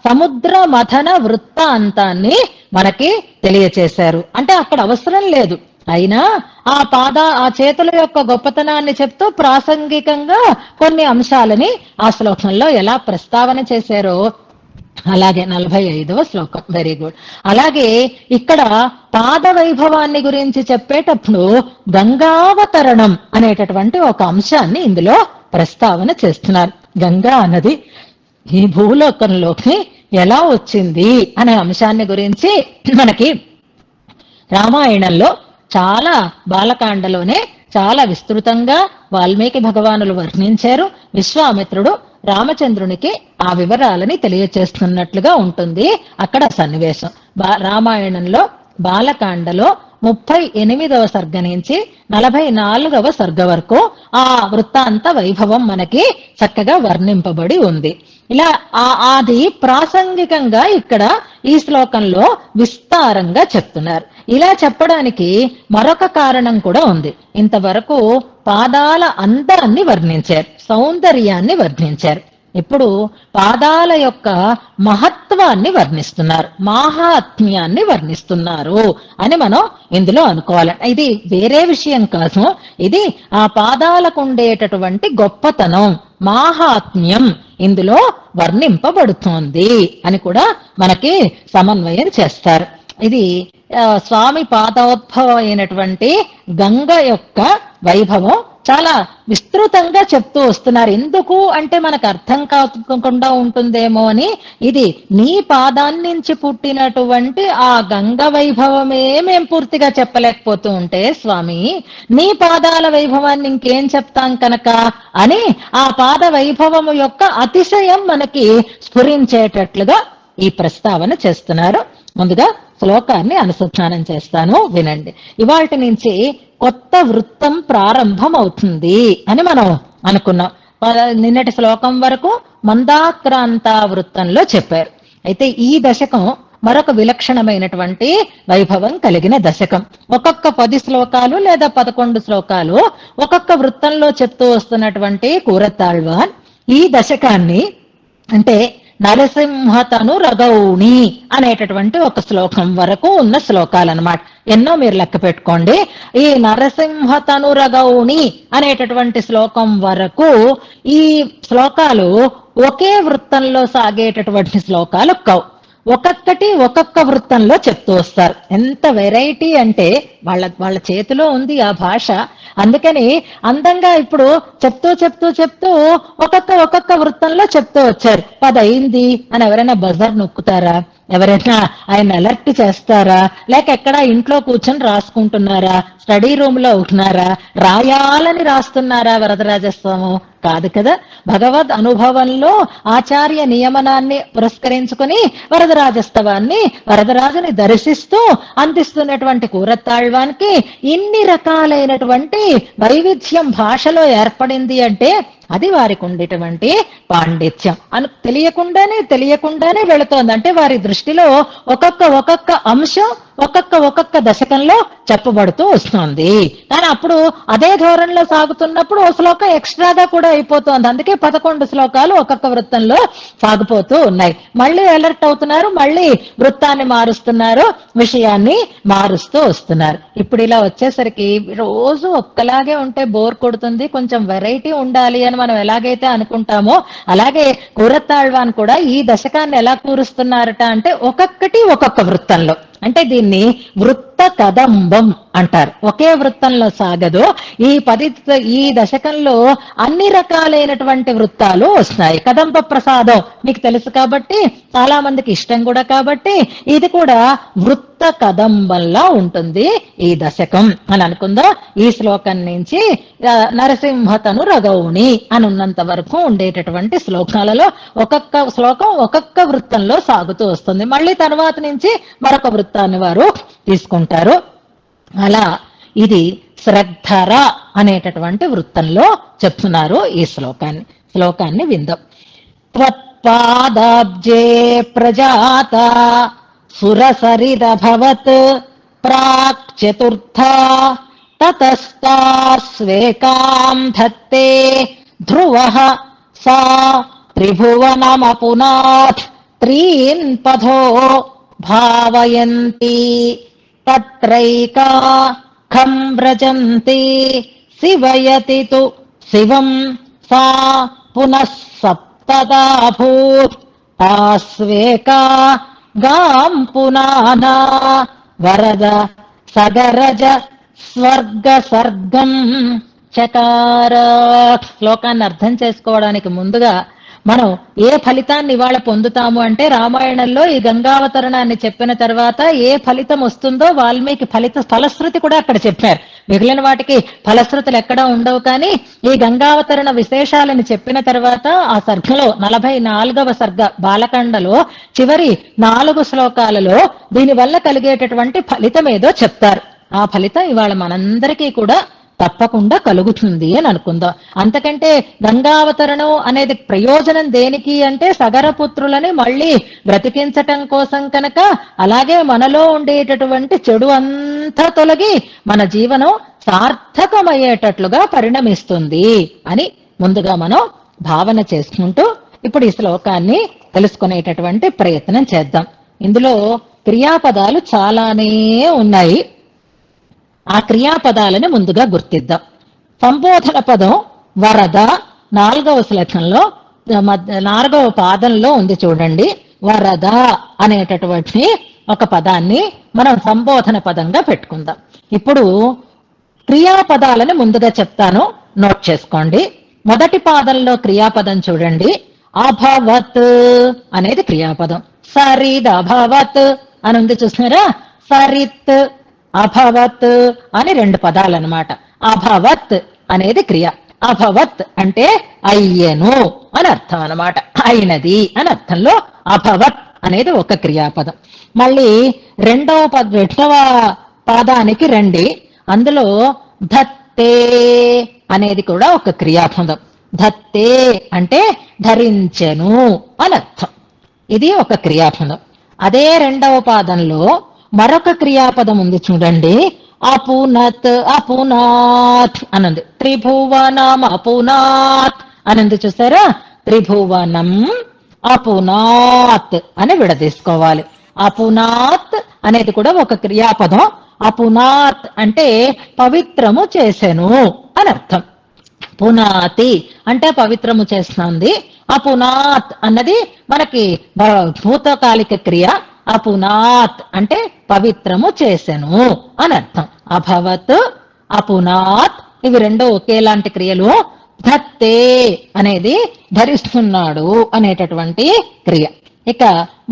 సముద్ర మథన వృత్తాంతాన్ని మనకి తెలియచేశారు. అంటే అక్కడ అవసరం లేదు, అయినా ఆ చేతుల యొక్క గొప్పతనాన్ని చెప్తూ ప్రాసంగికంగా కొన్ని అంశాలని ఆ శ్లోకంలో ఎలా ప్రస్తావన చేశారో అలాగే 45వ శ్లోకం. Very good. అలాగే ఇక్కడ పాద వైభవాన్ని గురించి చెప్పేటప్పుడు గంగావతరణం అనేటటువంటి ఒక అంశాన్ని ఇందులో ప్రస్తావన చేస్తున్నారు. గంగా అన్నది ఈ భూలోకంలోకి ఎలా వచ్చింది అనే అంశాన్ని గురించి మనకి రామాయణంలో చాలా బాలకాండలోనే చాలా విస్తృతంగా వాల్మీకి భగవానులు వర్ణించారు. విశ్వామిత్రుడు రామచంద్రునికి ఆ వివరాలని తెలియచేస్తున్నట్లుగా ఉంటుంది అక్కడ సన్నివేశం. రామాయణంలో బాలకాండలో 38వ సర్గ నుంచి 44వ సర్గ వరకు ఆ వృత్తాంత వైభవం మనకి చక్కగా వర్ణింపబడి ఉంది. ఇలా అది ప్రాసంగికంగా ఇక్కడ ఈ శ్లోకంలో విస్తారంగా చెప్తున్నారు. ఇలా చెప్పడానికి మరొక కారణం కూడా ఉంది. ఇంతవరకు పాదాల అందాన్ని వర్ణించారు, సౌందర్యాన్ని వర్ణించారు. ఇప్పుడు పాదాల యొక్క మహత్వాన్ని వర్ణిస్తున్నారు, మాహాత్మ్యాన్ని వర్ణిస్తున్నారు అని మనం ఇందులో అనుకోవాలి. ఇది వేరే విషయం కాదు, ఇది ఆ పాదాలకు ఉండేటటువంటి గొప్పతనం, మాహాత్మ్యం ఇందులో వర్ణింపబడుతోంది అని కూడా మనకి సమన్వయం చేస్తారు. ఇది స్వామి పాదోద్భవం అయినటువంటి గంగ యొక్క వైభవం చాలా విస్తృతంగా చెప్తూ వస్తున్నారు. ఎందుకు అంటే మనకు అర్థం కాకుండా ఉంటుందేమో అని. ఇది నీ పాదాన్నించి పుట్టినటువంటి ఆ గంగ వైభవమే మేం పూర్తిగా చెప్పలేకపోతూ ఉంటే స్వామి, నీ పాదాల వైభవాన్ని ఇంకేం చెప్తాం కనుక అని ఆ పాద వైభవము యొక్క అతిశయం మనకి స్ఫురించేటట్లుగా ఈ ప్రస్తావన చేస్తున్నారు. ముందుగా శ్లోకాన్ని అనుసంధానం చేస్తాను, వినండి. ఇవాల్టి నుంచి కొత్త వృత్తం ప్రారంభం అవుతుంది అని మనం అనుకున్నాం. నిన్నటి శ్లోకం వరకు మందాక్రాంత వృత్తంలో చెప్పారు. అయితే ఈ దశకం మరొక విలక్షణమైనటువంటి వైభవం కలిగిన దశకం. ఒక్కొక్క 10 శ్లోకాలు లేదా 11 శ్లోకాలు ఒక్కొక్క వృత్తంలో చెప్తూ వస్తున్నటువంటి కూరతాళ్వాన్ ఈ దశకాన్ని అంటే నరసింహతను రగౌణి అనేటటువంటి ఒక శ్లోకం వరకు ఉన్న శ్లోకాలు అన్నమాట. ఎన్నో మీరు లెక్క పెట్టుకోండి. ఈ నరసింహతను రగౌణి అనేటటువంటి శ్లోకం వరకు ఈ శ్లోకాలు ఒకే వృత్తంలో సాగేటటువంటి శ్లోకాలు కావు. ఒక్కొక్కటి ఒక్కొక్క వృత్తంలో చెప్తూ వస్తారు. ఎంత వెరైటీ అంటే వాళ్ళ చేతిలో ఉంది ఆ భాష. అందుకని అందంగా ఇప్పుడు చెప్తూ ఒక్కొక్క వృత్తంలో చెప్తూ వచ్చారు. 10 అయింది అని ఎవరైనా బజర్ నొక్కుతారా? ఎవరైనా ఆయన అలర్ట్ చేస్తారా? లేక ఎక్కడ ఇంట్లో కూర్చొని రాసుకుంటున్నారా? స్టడీ రూమ్ లో ఉంటున్నారా? రాయాలని రాస్తున్నారా వరదరాజస్వాము? కాదు కదా. భగవద్ అనుభవంలో ఆచార్య నియమనాన్ని పురస్కరించుకుని వరదరాజస్తవాన్ని వరదరాజుని దర్శిస్తూ అందిస్తున్నటువంటి కూరతాళ్వానికి ఇన్ని రకాలైనటువంటి వైవిధ్యం భాషలో ఏర్పడింది అంటే అది వారికి ఉండేటువంటి పాండిత్యం. తెలియకుండానే వెళుతోంది. అంటే వారి దృష్టిలో ఒక్కొక్క అంశం ఒక్కొక్క దశకంలో చెప్పబడుతూ వస్తుంది. కానీ అప్పుడు అదే ధోరణిలో సాగుతున్నప్పుడు ఓ శ్లోకం ఎక్స్ట్రాగా కూడా అయిపోతుంది. అందుకే 11 శ్లోకాలు ఒక్కొక్క వృత్తంలో సాగిపోతూ ఉన్నాయి. మళ్ళీ అలర్ట్ అవుతున్నారు, మళ్ళీ వృత్తాన్ని మారుస్తున్నారు, విషయాన్ని మారుస్తూ వస్తున్నారు. ఇప్పుడు ఇలా వచ్చేసరికి రోజు ఒక్కలాగే ఉంటే బోర్ కొడుతుంది, కొంచెం వెరైటీ ఉండాలి అని మనం ఎలాగైతే అనుకుంటామో అలాగే కూరత్తాళ్వాన్ కూడా ఈ దశకాన్ని ఎలా కూరుస్తున్నారట అంటే ఒక్కొక్కటి ఒక్కొక్క వృత్తంలో. అంటే దీన్ని వృత్త కదంబం అంటారు. ఒకే వృత్తంలో సాగదు. ఈ దశకంలో అన్ని రకాలైనటువంటి వృత్తాలు వస్తున్నాయి. కదంబ ప్రసాదం మీకు తెలుసు కాబట్టి, చాలా మందికి ఇష్టం కూడా కాబట్టి, ఇది కూడా వృత్త కదంబంలా ఉంటుంది ఈ దశకం అని అనుకుందాం. ఈ శ్లోకం నుంచి నరసింహతను రగౌని అని ఉన్నంత వరకు ఉండేటటువంటి శ్లోకాలలో ఒక్కొక్క శ్లోకం ఒక్కొక్క వృత్తంలో సాగుతూ వస్తుంది. మళ్ళీ తర్వాత నుంచి మరొక వృత్తాన్ని వారు తీసుకుంటారు. అలా ఇది శ్రద్ధర అనేటటువంటి వృత్తంలో చెప్తున్నారు ఈ శ్లోకాన్ని విందాం. త్వత్పాదాబ్జే ప్రజాత సురసరిదభవత్ ప్రాక్ చతుర్థ తతస్తాస్వేకాం ధత్తే ధ్రువః సా త్రిభువనమపునాథ్ త్రీన్ పథో భావయంతి తత్రైకా ఖం వ్రజంతి శివయతి తు శివం సా పునః సప్తదాభూత్ తాస్వేకా గాం పునానా వరద సగరజ స్వర్గ సర్గం చకార. శ్లోకాన్ని అర్థం చేసుకోవడానికి ముందుగా మనం ఏ ఫలితాన్ని ఇవాళ పొందుతాము అంటే, రామాయణంలో ఈ గంగావతరణాన్ని చెప్పిన తర్వాత ఏ ఫలితం వస్తుందో వాల్మీకి ఫలశ్రుతి కూడా అక్కడ చెప్పారు. మిగిలిన వాటికి ఫలశ్రుతులు ఎక్కడా ఉండవు. కానీ ఈ గంగావతరణ విశేషాలను చెప్పిన తర్వాత ఆ సర్గలో 44వ సర్గ బాలకాండలో చివరి 4 శ్లోకాలలో దీనివల్ల కలిగేటటువంటి ఫలితం ఏదో చెప్తారు. ఆ ఫలితం ఇవాళ మనందరికీ కూడా తప్పకుండా కలుగుతుంది అని అనుకుందాం. అంతకంటే గంగావతరణం అనేది ప్రయోజనం దేనికి అంటే, సగరపుత్రులని మళ్ళీ బ్రతికించటం కోసం కనుక, అలాగే మనలో ఉండేటటువంటి చెడు అంతా తొలగి మన జీవనం సార్థకమయ్యేటట్లుగా పరిణమిస్తుంది అని ముందుగా మనం భావన చేసుకుంటూ ఇప్పుడు ఈ శ్లోకాన్ని తెలుసుకునేటటువంటి ప్రయత్నం చేద్దాం. ఇందులో క్రియాపదాలు చాలానే ఉన్నాయి. ఆ క్రియాపదాలని ముందుగా గుర్తిద్దాం. సంబోధన పదం వరద 4వ శ్లోకంలో 4వ పాదంలో ఉంది చూడండి. వరద అనేటటువంటి ఒక పదాన్ని మనం సంబోధన పదంగా పెట్టుకుందాం. ఇప్పుడు క్రియాపదాలని ముందుగా చెప్తాను, నోట్ చేసుకోండి. మొదటి పాదంలో క్రియాపదం చూడండి. అభవత్ అనేది క్రియాపదం. సరిద్ అభవత్ అని ఉంది చూస్తున్నారా. సరిత్ అభవత్ అని 2 పదాలన్నమాట. అభవత్ అనేది క్రియ. అభవత్ అంటే అయ్యను అని అర్థం అన్నమాట. అయినది అని అర్థంలో అభవత్ అనేది ఒక క్రియాపదం. మళ్ళీ రెండవ పాదానికి రండి. అందులో ధత్తే అనేది కూడా ఒక క్రియాపదం. ధత్తే అంటే ధరించెను అని అర్థం. ఇది ఒక క్రియాపదం. అదే రెండవ పాదంలో మరొక క్రియాపదం ఉంది చూడండి. అపునత్ అపునాత్ అనంది. త్రిభువనం అపునాత్ అనంది చూసారా. త్రిభువనం అపునాత్ అని విడదీసుకోవాలి. అపునాత్ అనేది కూడా ఒక క్రియాపదం. అపునాత్ అంటే పవిత్రము చేసెను అని అర్థం. పునాతి అంటే పవిత్రము చేస్తుంది. అపునాత్ అన్నది మనకి భూతకాలిక క్రియ. అపునాత్ అంటే పవిత్రము చేసెను అని అర్థం. అభవత్, అపునాత్ ఇవి 2 ఒకేలాంటి క్రియలు. ధత్తే అనేది ధరిస్తున్నాడు అనేటటువంటి క్రియ. ఇక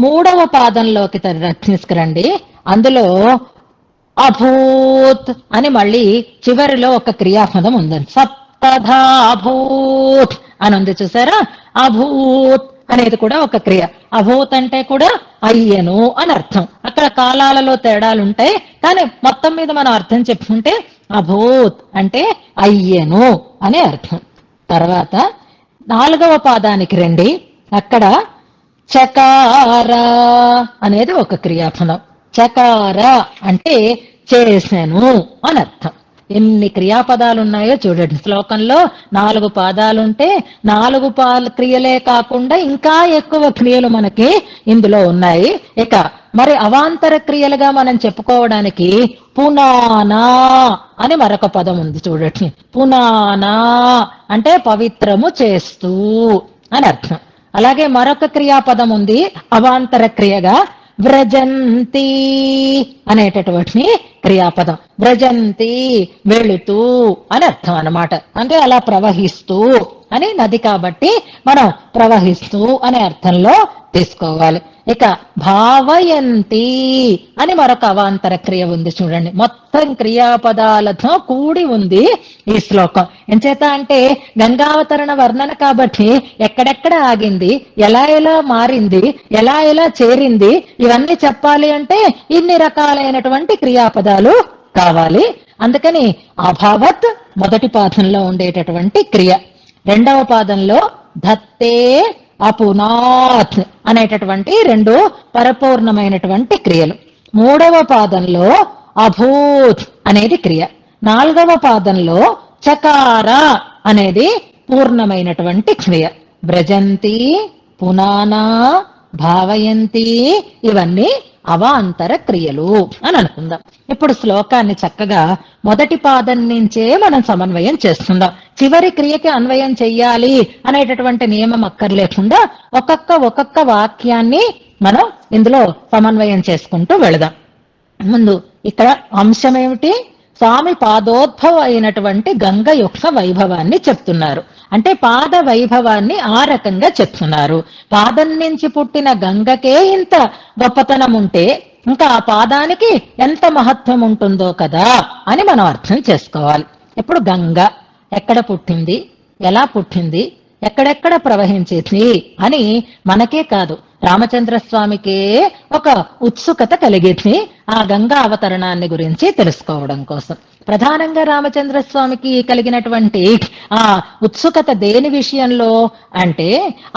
3వ పాదంలోకి తీసుకురండి. అందులో అభూత్ అని మళ్ళీ చివరిలో ఒక క్రియాపదం ఉందండి. సప్తధా అభూత్ అని ఉంది చూసారా. అభూత్ అనేది కూడా ఒక క్రియ. అభూత్ అంటే కూడా అయ్యను అని అర్థం. అక్కడ కాలాలలో తేడాలుంటాయి, కానీ మొత్తం మీద మనం అర్థం చెప్పుకుంటే అభూత్ అంటే అయ్యను అనే అర్థం. తర్వాత 4వ పాదానికి రండి. అక్కడ చకార అనేది ఒక క్రియాపదం. చకార అంటే చేశాను అని అర్థం. ఎన్ని క్రియాపదాలు ఉన్నాయో చూడండి. శ్లోకంలో 4 పాదాలుంటే 4 క్రియలే కాకుండా ఇంకా ఎక్కువ క్రియలు మనకి ఇందులో ఉన్నాయి. ఇక మరి అవాంతర క్రియలుగా మనం చెప్పుకోవడానికి పునానా అని మరొక పదం ఉంది చూడండి. పునానా అంటే పవిత్రము చేస్తూ అని అర్థం. అలాగే మరొక క్రియాపదం ఉంది అవాంతర క్రియగా, వ్రజంతి అనేటటువంటి క్రియాపదం. వ్రజంతి వెళుతూ అని అర్థం అన్నమాట. అంటే అలా ప్రవహిస్తూ అని, నది కాబట్టి మనం ప్రవహిస్తూ అనే అర్థంలో తీసుకోవాలి. ఇక భావయంతి అని మరొక అవాంతర క్రియ ఉంది చూడండి. మొత్తం క్రియాపదాలతో కూడి ఉంది ఈ శ్లోకం. ఎంచేత అంటే గంగావతరణ వర్ణన కాబట్టి ఎక్కడెక్కడ ఆగింది, ఎలా ఎలా మారింది, ఎలా ఎలా చేరింది, ఇవన్నీ చెప్పాలి అంటే ఇన్ని రకాలైనటువంటి క్రియాపదాలు కావాలి. అందుకని అభావత్ మొదటి పాదంలో ఉండేటటువంటి క్రియ. 2వ పాదంలో ధత్తే అపునాత్ అనేటటువంటి 2 పరపూర్ణమైనటువంటి క్రియలు. 3వ పాదంలో అభూత్ అనేది క్రియ. 4వ పాదంలో చకార అనేది పూర్ణమైనటువంటి క్రియ. వ్రజంతి, పునానా, భావయంతి ఇవన్నీ అవాంతర క్రియలు అని అనుకుందాం. ఇప్పుడు శ్లోకాన్ని చక్కగా మొదటి పాదం నుంచే మనం సమన్వయం చేస్తుందాం. చివరి క్రియకి అన్వయం చెయ్యాలి అనేటటువంటి నియమం అక్కర్లేకుండా ఒక్కొక్క వాక్యాన్ని మనం ఇందులో సమన్వయం చేసుకుంటూ వెళదాం. ముందు ఇక్కడ అంశం ఏమిటి? స్వామి పాదోద్భవ అయినటువంటి గంగ యొక్క వైభవాన్ని చెప్తున్నారు. అంటే పాద వైభవాన్ని ఆ రకంగా చెప్తున్నారు. పాదం నుంచి పుట్టిన గంగకే ఇంత గొప్పతనం ఉంటే ఇంకా ఆ పాదానికి ఎంత మహత్వం ఉంటుందో కదా అని మనం అర్థం చేసుకోవాలి. ఇప్పుడు గంగ ఎక్కడ పుట్టింది, ఎలా పుట్టింది, ఎక్కడెక్కడ ప్రవహించింది అని మనకే కాదు రామచంద్రస్వామికే ఒక ఉత్సుకత కలిగింది ఆ గంగా అవతరణాన్ని గురించి తెలుసుకోవడం కోసం. ప్రధానంగా రామచంద్రస్వామికి కలిగినటువంటి ఆ ఉత్సుకత దేని విషయంలో అంటే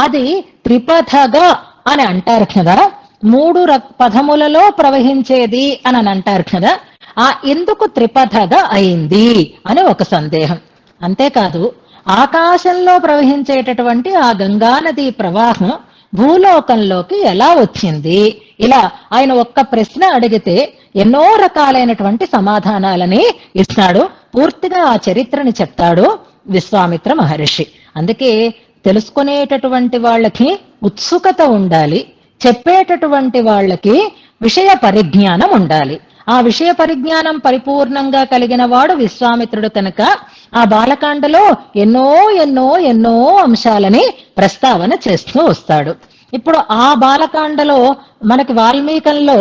అది త్రిపథగా అని అంటారు కదా, 3 పదములలో ప్రవహించేది అని అంటారు కదా. ఆ ఎందుకు త్రిపథగా అయింది అని ఒక సందేహం. అంతేకాదు ఆకాశంలో ప్రవహించేటటువంటి ఆ గంగానది ప్రవాహం భూలోకంలోకి ఎలా వచ్చింది, ఇలా ఆయన ఒక్క ప్రశ్న అడిగితే ఎన్నో రకాలైనటువంటి సమాధానాలని ఇస్తాడు. పూర్తిగా ఆ చరిత్రని చెప్తాడు విశ్వామిత్ర మహర్షి. అందుకే తెలుసుకునేటటువంటి వాళ్ళకి ఉత్సుకత ఉండాలి, చెప్పేటటువంటి వాళ్ళకి విషయ పరిజ్ఞానం ఉండాలి. ఆ విషయ పరిజ్ఞానం పరిపూర్ణంగా కలిగిన వాడు విశ్వామిత్రుడు కనుక ఆ బాలకాండలో ఎన్నో ఎన్నో ఎన్నో అంశాలని ప్రస్తావన చేస్తూ వస్తాడు. ఇప్పుడు ఆ బాలకాండలో మనకి వాల్మీకంలో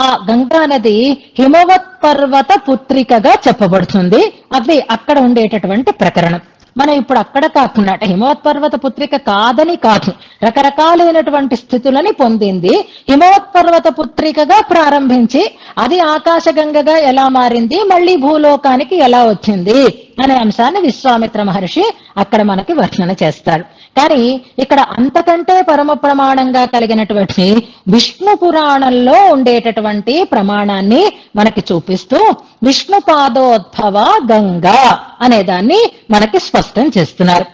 ఆ గంగా నది హిమవత్ పర్వత పుత్రికగా చెప్పబడుతుంది. అది అక్కడ ఉండేటటువంటి ప్రకరణం. మనం ఇప్పుడు అక్కడ కాకుండా హిమవత్ పర్వత పుత్రిక కాదని కాదు, రకరకాలైనటువంటి స్థితులని పొందింది. హిమవత్ పర్వత పుత్రికగా ప్రారంభించి అది ఆకాశగంగగా ఎలా మారింది, మళ్ళీ భూలోకానికి ఎలా వచ్చింది అనే అంశాన్ని విశ్వామిత్ర మహర్షి అక్కడ మనకి వర్ణన చేస్తాడు. కానీ ఇక్కడ అంతకంటే పరమ ప్రమాణంగా కలిగినటువంటి విష్ణు పురాణంలో ఉండేటటువంటి ప్రమాణాన్ని మనకి చూపిస్తూ విష్ణు పాదోద్భవ గంగా అనే దాన్ని మనకి స్పష్టం చేస్తున్నారు.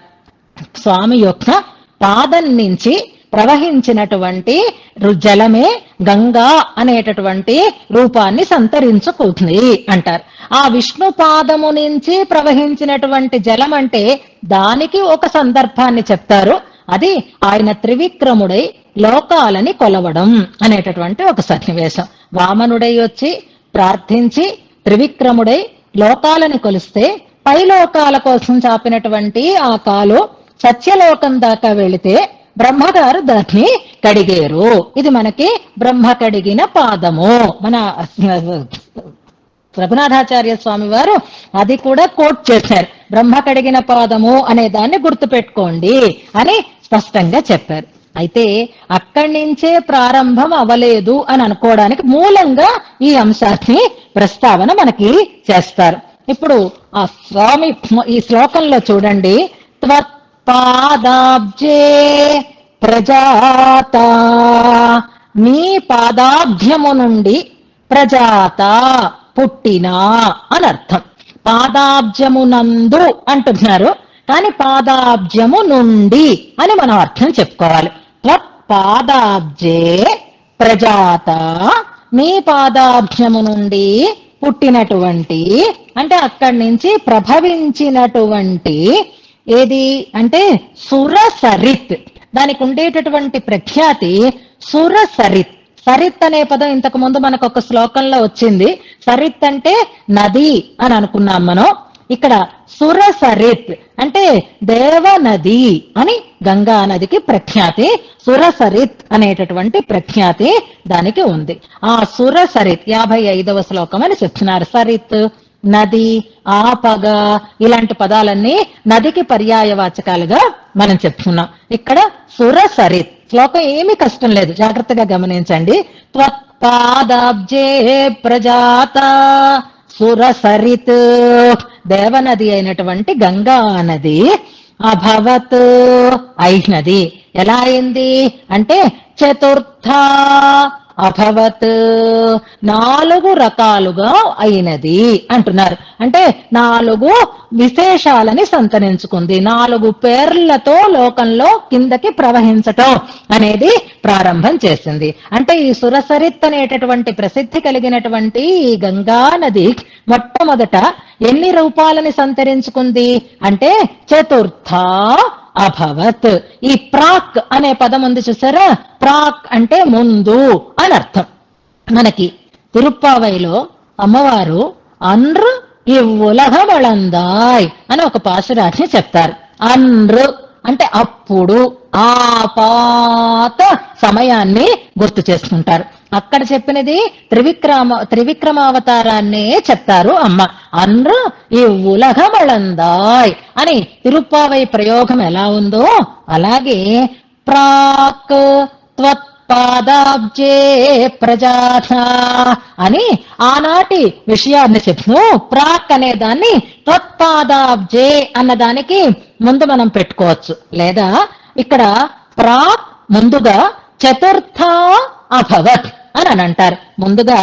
స్వామి యొక్క పాదం నుంచి ప్రవహించినటువంటి జలమే గంగా అనేటటువంటి రూపాన్ని సంతరించుకుంది అంటారు. ఆ విష్ణు పాదము నుంచి ప్రవహించినటువంటి జలం అంటే దానికి ఒక సందర్భాన్ని చెప్తారు. అది ఆయన త్రివిక్రముడై లోకాలని కొలవడం అనేటటువంటి ఒక సన్నివేశం. వామనుడై వచ్చి ప్రార్థించి త్రివిక్రముడై లోకాలని కొలిస్తే పై లోకాల కోసం చాపినటువంటి ఆ కాలు సత్యలోకం దాకా వెళితే బ్రహ్మగారు దాన్ని కడిగేరు. ఇది మనకి బ్రహ్మ కడిగిన పాదము. మన రఘునాథాచార్య స్వామి వారు అది కూడా కోట్ చేశారు. బ్రహ్మ కడిగిన పాదము అనే దాన్ని గుర్తుపెట్టుకోండి అని స్పష్టంగా చెప్పారు. అయితే అక్కడి నుంచే ప్రారంభం అవలేదు అని అనుకోవడానికి మూలంగా ఈ అంశాన్ని ప్రస్తావన మనకి చేస్తారు. ఇప్పుడు ఆ స్వామి ఈ శ్లోకంలో చూడండి, పాదాబ్జే ప్రజాత, నీ పాదాభ్యము నుండి ప్రజాత పుట్టిన అని అర్థం. పాదాబ్జమునందు అంటున్నారు, కానీ పాదాబ్జము నుండి అని మనం అర్థం చెప్పుకోవాలి. పాదాబ్జే ప్రజాత, నీ పాదాభ్యము నుండి పుట్టినటువంటి, అంటే అక్కడి నుంచి ప్రభవించినటువంటి ఏది అంటే సురసరిత్. దానికి ఉండేటటువంటి ప్రఖ్యాతి సురసరిత్. సరిత్ అనే పదం ఇంతకు ముందు మనకు ఒక శ్లోకంలో వచ్చింది. సరిత్ అంటే నది అని అనుకున్నాం మనం. ఇక్కడ సురసరిత్ అంటే దేవనది అని గంగా నదికి ప్రఖ్యాతి. సురసరిత్ అనేటటువంటి ప్రఖ్యాతి దానికి ఉంది. ఆ సురసరిత్ 55వ శ్లోకం అని చెప్తున్నారు. సరిత్ నది, ఆపగ ఇలాంటి పదాలన్నీ నదికి పర్యాయవాచకాలుగా మనం చెప్తున్నాం. ఇక్కడ సురసరిత్. శ్లోకం ఏమీ కష్టం లేదు, జాగ్రత్తగా గమనించండి. త్వత్పాదాబ్జే ప్రజాత సురసరిత్, దేవనది అయినటువంటి గంగా నది అభవత్ అయినది. ఎలా అయింది అంటే చతుర్థ అభవత్, 4 రకాలుగా అయినది అంటున్నారు. అంటే 4 విశేషాలని సంతరించుకుంది, 4 పేర్లతో లోకంలో కిందకి ప్రవహించటం అనేది ప్రారంభం చేసింది. అంటే ఈ సురసరిత్ అనేటటువంటి ప్రసిద్ధి కలిగినటువంటి ఈ గంగా నది మొట్టమొదట ఎన్ని రూపాలని సంతరించుకుంది అంటే చతుర్థ అభవత్. ఈ ప్రాక్ అనే పదం ఉంది చూసారా, ప్రాక్ అంటే ముందు అని అర్థం. మనకి తిరుప్పావైలో అమ్మవారు అన్రు ఇవ్వులగమళందాయ్ అని ఒక పాశురాన్ని చెప్తారు. అన్రు అంటే అప్పుడు, ఆ పాత సమయాన్ని గుర్తు చేసుకుంటారు. అక్కడ చెప్పినది త్రివిక్రమావతారాన్నే చెప్తారు అమ్మ. అన్రు ఈ ఉలగమళందాయ్ అని తిరుప్పావై ప్రయోగం ఎలా ఉందో అలాగే ప్రాక్ త్వత్పాదాబ్జే ప్రజాత అని ఆనాటి విషయాన్ని చెప్తూ ప్రాక్ అనే దాన్ని త్వత్పాదాబ్జే అన్న దానికి ముందు మనం పెట్టుకోవచ్చు. లేదా ఇక్కడ ప్రాక్ ముందుగా చతుర్థ అభవత్ అని అంటారు. ముందుగా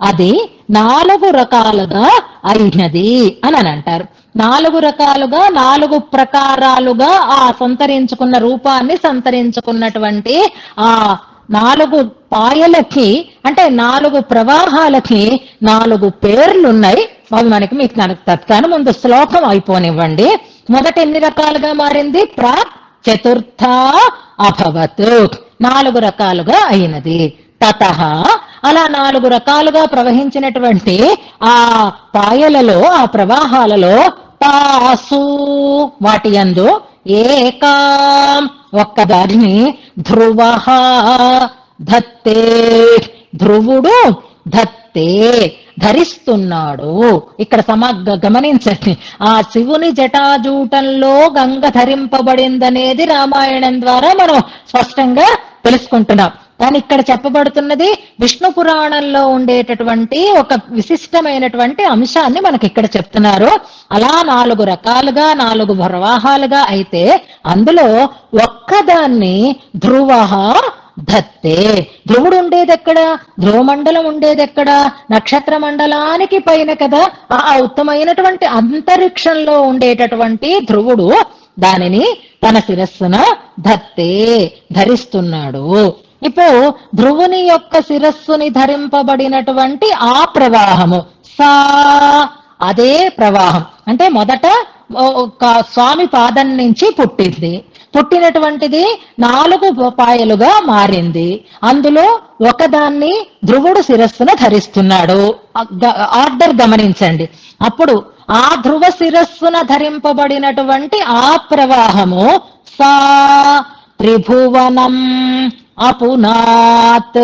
అది 4 రకాలుగా అయినది అని అంటారు. 4 రకాలుగా 4 ప్రకారాలుగా ఆ సంతరించుకున్న రూపాన్ని సంతరించుకున్నటువంటి ఆ 4 పాయలకి అంటే 4 ప్రవాహాలకి 4 పేర్లున్నాయి. అవి మనకి మీకు తత్కాను ముందు శ్లోకం అయిపోనివ్వండి. మొదట ఎన్ని రకాలుగా మారింది? ప్రాక్ చతుర్థ అభవత్, 4 రకాలుగా అయినది. తతః అలా 4 రకాలుగా ప్రవహించినటువంటి ఆ పాయలలో, ఆ ప్రవాహాలలో తాసు వాటి యందు ఏకాం ఒక్కదారిని ధ్రువ ధత్తే ధ్రువుడు ధత్తే ధరిస్తున్నాడు. ఇక్కడ గమనించండి, ఆ శివుని జటాజూటంలో గంగ ధరింపబడిందనేది రామాయణం ద్వారా మనం స్పష్టంగా తెలుసుకుంటున్నాం. కానీ ఇక్కడ చెప్పబడుతున్నది విష్ణు పురాణంలో ఉండేటటువంటి ఒక విశిష్టమైనటువంటి అంశాన్ని మనకి ఇక్కడ చెప్తున్నారు. అలా 4 రకాలుగా 4 ప్రవాహాలుగా అయితే అందులో ఒక్కదాన్ని ధ్రువ ధత్తే, ధ్రువుడు ఉండేదెక్కడ? ధ్రువమండలం ఉండేదెక్కడ? నక్షత్ర మండలానికి పైన కదా. ఆ ఉత్తమైనటువంటి అంతరిక్షంలో ఉండేటటువంటి ధ్రువుడు దానిని తన శిరస్సున ధత్తే ధరిస్తున్నాడు. ఇప్పుడు ధ్రువుని యొక్క శిరస్సుని ధరింపబడినటువంటి ఆ ప్రవాహము సా, అదే ప్రవాహం అంటే మొదట స్వామి పాదం నుంచి పుట్టినటువంటిది 4 పాయలుగా మారింది. అందులో ఒకదాన్ని ధ్రువుడు శిరస్సున ధరిస్తున్నాడు. ఆర్డర్ గమనించండి. అప్పుడు ఆ ధ్రువ శిరస్సున ధరింపబడినటువంటి ఆ ప్రవాహము సా త్రిభువనం అపునాత్,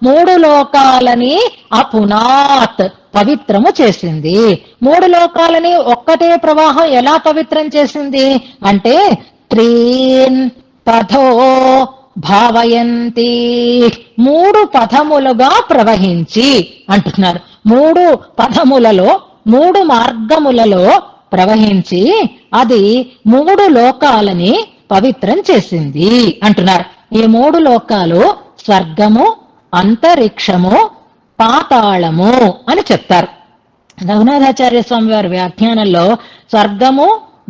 3 లోకాలని అపునాత్ పవిత్రము చేసింది. 3 లోకాలని ఒక్కటే ప్రవాహం ఎలా పవిత్రం చేసింది అంటే త్రీన్ పథో భావయంతి, 3 పథములుగా ప్రవహించి అంటున్నారు. 3 పథములలో 3 మార్గములలో ప్రవహించి అది 3 లోకాలని పవిత్రం చేసింది అంటున్నారు. ఈ 3 లోకాలు స్వర్గము, అంతరిక్షము, పాతాళము అని చెప్తారు. రఘునాథాచార్య స్వామి వారి వ్యాఖ్యానంలో స్వర్గము,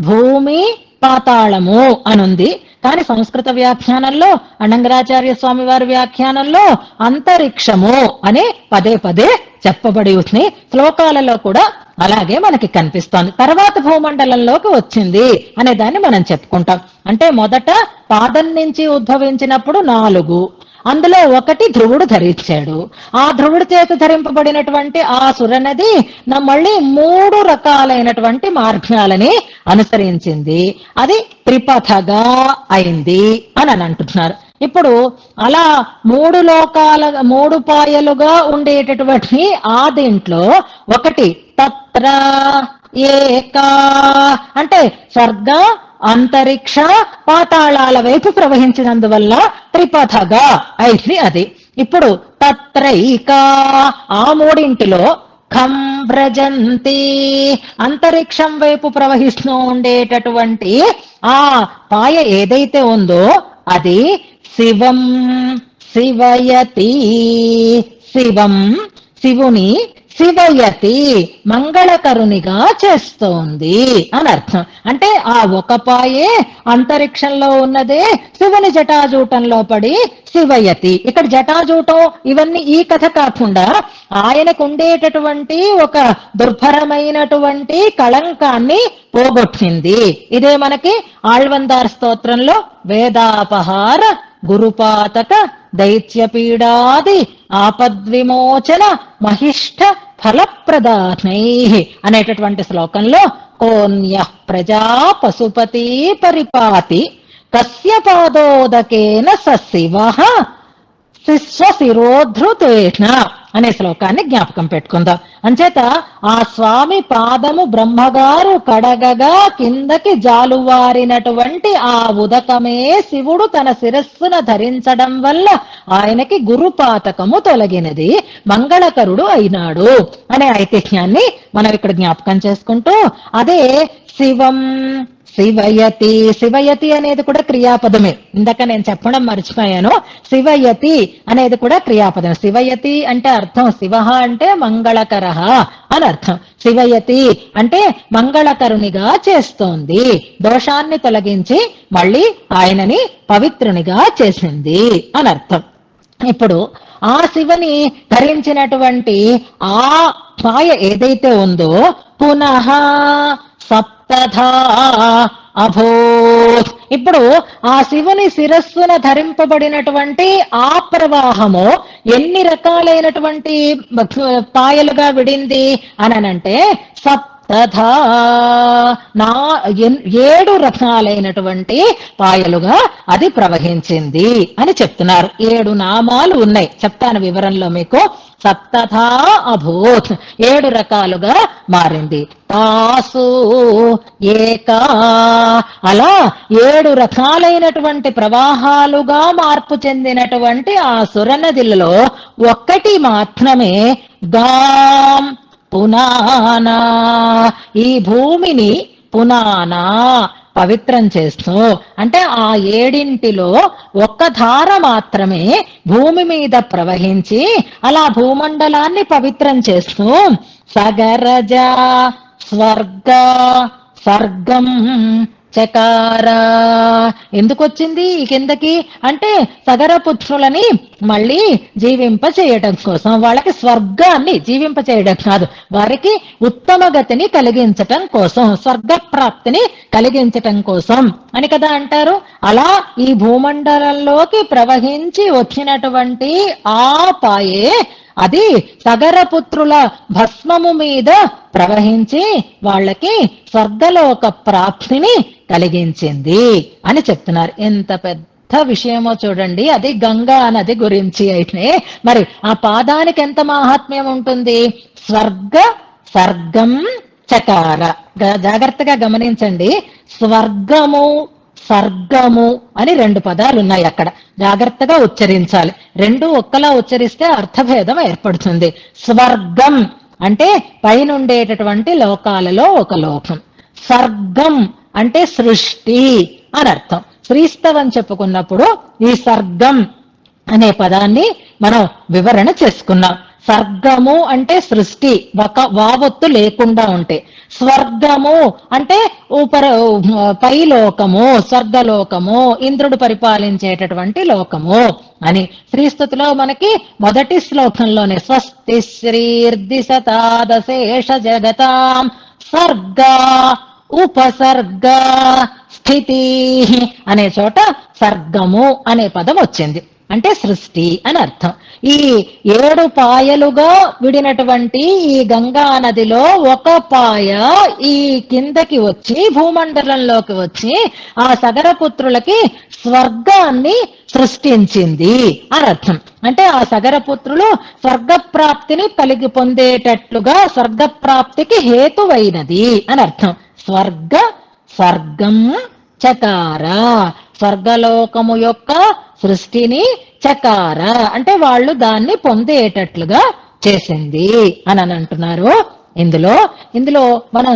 భూమి, పాతాళము అనుంది. కానీ సంస్కృత వ్యాఖ్యానంలో, అనంగరాచార్య స్వామి వారి వ్యాఖ్యానంలో అంతరిక్షము అని పదే పదే చెప్పబడి ఉంది. శ్లోకాలలో కూడా అలాగే మనకి కనిపిస్తోంది. తర్వాత భూమండలంలోకి వచ్చింది అనే దాన్ని మనం చెప్పుకుంటాం. అంటే మొదట పాదం నుంచి ఉద్భవించినప్పుడు 4, అందులో 1 ధ్రువుడు ధరించాడు. ఆ ధ్రువుడి చేత ధరింపబడినటువంటి ఆ సురనది మళ్ళీ 3 రకాలైనటువంటి మార్గాలని అనుసరించింది. అది త్రిపథగా అయింది అని అంటున్నారు. ఇప్పుడు అలా 3 లోకాల 3 పాయలుగా ఉండేటటువంటి ఆ దీంట్లో 1 తత్ర ఏకా అంటే స్వర్గ, అంతరిక్ష, పాతాళాల వైపు ప్రవహించినందువల్ల త్రిపథగా అయింది అది. ఇప్పుడు తత్రైకా ఆ 3 ఖం భ్రజంతి అంతరిక్షం వైపు ప్రవహిస్తూ ఉండేటటువంటి ఆ పాయ ఏదైతే ఉందో అది శివం శివయతి, శివం శివుని శివయతి మంగళకరునిగా చేస్తోంది అని అర్థం. అంటే ఆ 1 పాయే అంతరిక్షంలో ఉన్నదే శివుని జటాజూటంలో పడి శివయతి. ఇక్కడ జటాజూటం ఇవన్నీ ఈ కథ కాకుండా ఆయనకు ఉండేటటువంటి ఒక దుర్భరమైనటువంటి కళంకాన్ని పోగొట్టింది. ఇదే మనకి ఆళ్వందార్ స్తోత్రంలో వేదాపహార గురుపాతక దైత్యపీడాది ఆపద్విమోచన మహిష్ఠ ఫలప్రదానై అనేటటువంటి శ్లోకంలో కోన్య ప్రజా పశుపతి పరిపాతి కస్య పాదోదకేన సశివః శిరోధృతేన అనే శ్లోకాన్ని జ్ఞాపకం పెట్టుకుందాం. అంచేత ఆ స్వామి పాదము బ్రహ్మగారు కడగగా కిందకి జాలువారినటువంటి ఆ ఉదకమే శివుడు తన శిరస్సున ధరించడం వల్ల ఆయనకి గురుపాతకము తొలగినది, మంగళకరుడు అయినాడు అనే ఐతిహ్యాన్ని మనం ఇక్కడ జ్ఞాపకం చేసుకుంటూ అదే శివం శివయతి. శివయతి అనేది కూడా క్రియాపదమే. ఇందాక నేను చెప్పడం మర్చిపోయాను. శివయతి అనేది కూడా క్రియాపదం. శివయతి అంటే అర్థం శివ అంటే మంగళకర అని అర్థం. శివయతి అంటే మంగళకరునిగా చేస్తోంది, దోషాన్ని తొలగించి మళ్ళీ ఆయనని పవిత్రునిగా చేసింది అని అర్థం. ఇప్పుడు ఆ శివుని ధరించినటువంటి ఆ పాయ ఏదైతే ఉందో పునః సప్తధా అభూత్. ఇప్పుడు ఆ శివుని శిరస్సున ధరింపబడినటువంటి ఆ ప్రవాహము ఎన్ని రకాలైనటువంటి పాయలుగా విడింది అనంటే సప్తధా 7 రకాలైనటువంటి పాయలుగా అది ప్రవహించింది అని చెప్తున్నారు. 7 నామాలు ఉన్నాయి, చెప్తాను వివరంలో మీకు. సప్తథా అభూత్ 7 రకాలుగా మారింది. తాసు ఏకా అలా 7 రకాలైనటువంటి ప్రవాహాలుగా మార్పు చెందినటువంటి ఆ సురనదిలో 1 మాత్రమే గాం పునానా ఈ భూమిని పునానా పవిత్రం చేస్తూ, అంటే ఆ 7 1 ధార మాత్రమే భూమి మీద ప్రవహించి అలా భూమండలాన్ని పవిత్రం చేస్తూ సగరజ స్వర్గ సర్గం చకార. ఎందుకు వచ్చింది ఈ కిందకి అంటే సగరపుత్రులని మళ్ళీ జీవింప చేయడం కోసం, వాళ్ళకి స్వర్గాన్ని జీవింప చేయడం కాదు, వారికి ఉత్తమ గతిని కలిగించటం కోసం, స్వర్గ ప్రాప్తిని కలిగించటం కోసం అని కదా అంటారు. అలా ఈ భూమండలంలోకి ప్రవహించి వచ్చినటువంటి ఆ పాయే అది సగరపుత్రుల భస్మము మీద ప్రవహించి వాళ్ళకి స్వర్గలోక ప్రాప్తిని కలిగించింది అని చెప్తున్నారు. ఎంత పెద్ద విషయమో చూడండి. అది గంగా నది గురించి అయితే మరి ఆ పాదానికి ఎంత మహాత్మ్యం ఉంటుంది. స్వర్గ సర్గం చకార. జాగ్రత్తగా గమనించండి. స్వర్గము సర్గము అని 2 పదాలు ఉన్నాయి అక్కడ, జాగ్రత్తగా ఉచ్చరించాలి. 2 ఒక్కలా ఉచ్చరిస్తే అర్థభేదం ఏర్పడుతుంది. స్వర్గం అంటే పైనుండేటటువంటి లోకాలలో ఒక లోకం, సర్గం అంటే సృష్టి అని అర్థం. శ్రీస్తవం చెప్పుకున్నప్పుడు ఈ సర్గం అనే పదాన్ని మనం వివరణ చేసుకున్నాం. సర్గము అంటే సృష్టి, ఒక వావొత్తు లేకుండా ఉంటే. స్వర్గము అంటే పై లోకము, స్వర్గలోకము, ఇంద్రుడు పరిపాలించేటటువంటి లోకము అని. శ్రీస్తుతిలో మనకి మొదటి శ్లోకంలోనే స్వస్తి శ్రీర్దిశతాదశేష జగతాం సర్గ ఉపసర్గ స్థితి అనే చోట సర్గము అనే పదం వచ్చింది. అంటే సృష్టి అని అర్థం. ఈ 7 పాయలుగా విడినటువంటి ఈ గంగా నదిలో ఒక పాయ ఈ కిందకి వచ్చి భూమండలంలోకి వచ్చి ఆ సగరపుత్రులకి స్వర్గాన్ని సృష్టించింది అని అర్థం. అంటే ఆ సగరపుత్రులు స్వర్గప్రాప్తిని కలిగి పొందేటట్లుగా స్వర్గప్రాప్తికి హేతువైనది అని అర్థం. స్వర్గం చకార, స్వర్గలోకము యొక్క సృష్టిని చకార అంటే వాళ్ళు దాన్ని పొందేటట్లుగా చేసింది అని అంటున్నారు. ఇందులో మనం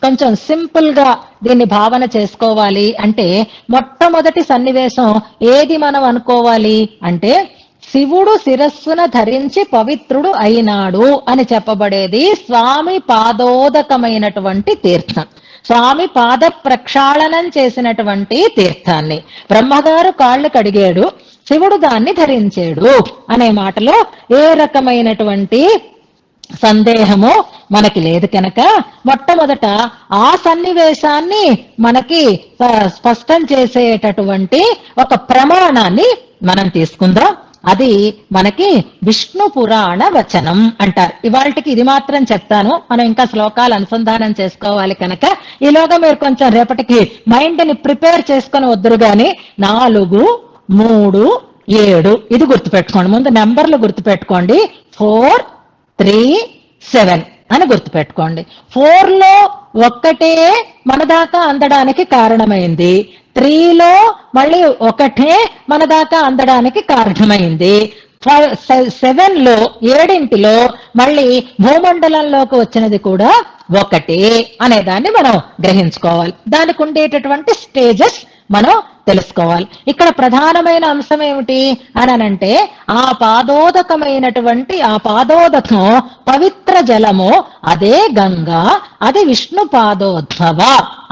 కొంచెం సింపుల్ గా దీన్ని భావన చేసుకోవాలి అంటే మొట్టమొదటి సన్నివేశం ఏది మనం అనుకోవాలి అంటే శివుడు శిరస్సున ధరించి పవిత్రుడు అయినాడు అని చెప్పబడేది స్వామి పాదోదకమైనటువంటి తీర్థం, స్వామి పాద ప్రక్షాళనం చేసినటువంటి తీర్థాన్ని. బ్రహ్మగారు కాళ్ళు కడిగాడు, శివుడు దాన్ని ధరించాడు అనే మాటలో ఏ రకమైనటువంటి సందేహము మనకి లేదు కనుక మొట్టమొదట ఆ సన్నివేశాన్ని మనకి స్పష్టం చేసేటటువంటి ఒక ప్రమాణాన్ని మనం తీసుకుందాం. అది మనకి విష్ణు పురాణ వచనం అంటారు. ఇవాళకి ఇది మాత్రం చెప్తాను, మనం ఇంకా శ్లోకాలు అనుసంధానం చేసుకోవాలి కనుక ఈలోగా మీరు కొంచెం రేపటికి మైండ్ ని ప్రిపేర్ చేసుకొని వద్దురు గాని 4, 3, 7 ఇది గుర్తుపెట్టుకోండి. ముందు నెంబర్లు గుర్తుపెట్టుకోండి. 4, 3, 7 అని గుర్తుపెట్టుకోండి. 4లో ఒక్కటే మన దాకా అందడానికి కారణమైంది, 3లో మళ్ళీ ఒకటే మన దాకా అందడానికి కారణమైంది, 7లో 7 మళ్ళీ భూమండలంలోకి వచ్చినది కూడా ఒకటే అనేదాన్ని మనం గ్రహించుకోవాలి. దానికి ఉండేటటువంటి స్టేజెస్ మనం తెలుసుకోవాలి. ఇక్కడ ప్రధానమైన అంశం ఏమిటి అనంటే ఆ పాదోదకమైనటువంటి ఆ పాదోదకం పవిత్ర జలము అదే గంగా, అది విష్ణు పాదోద్భవ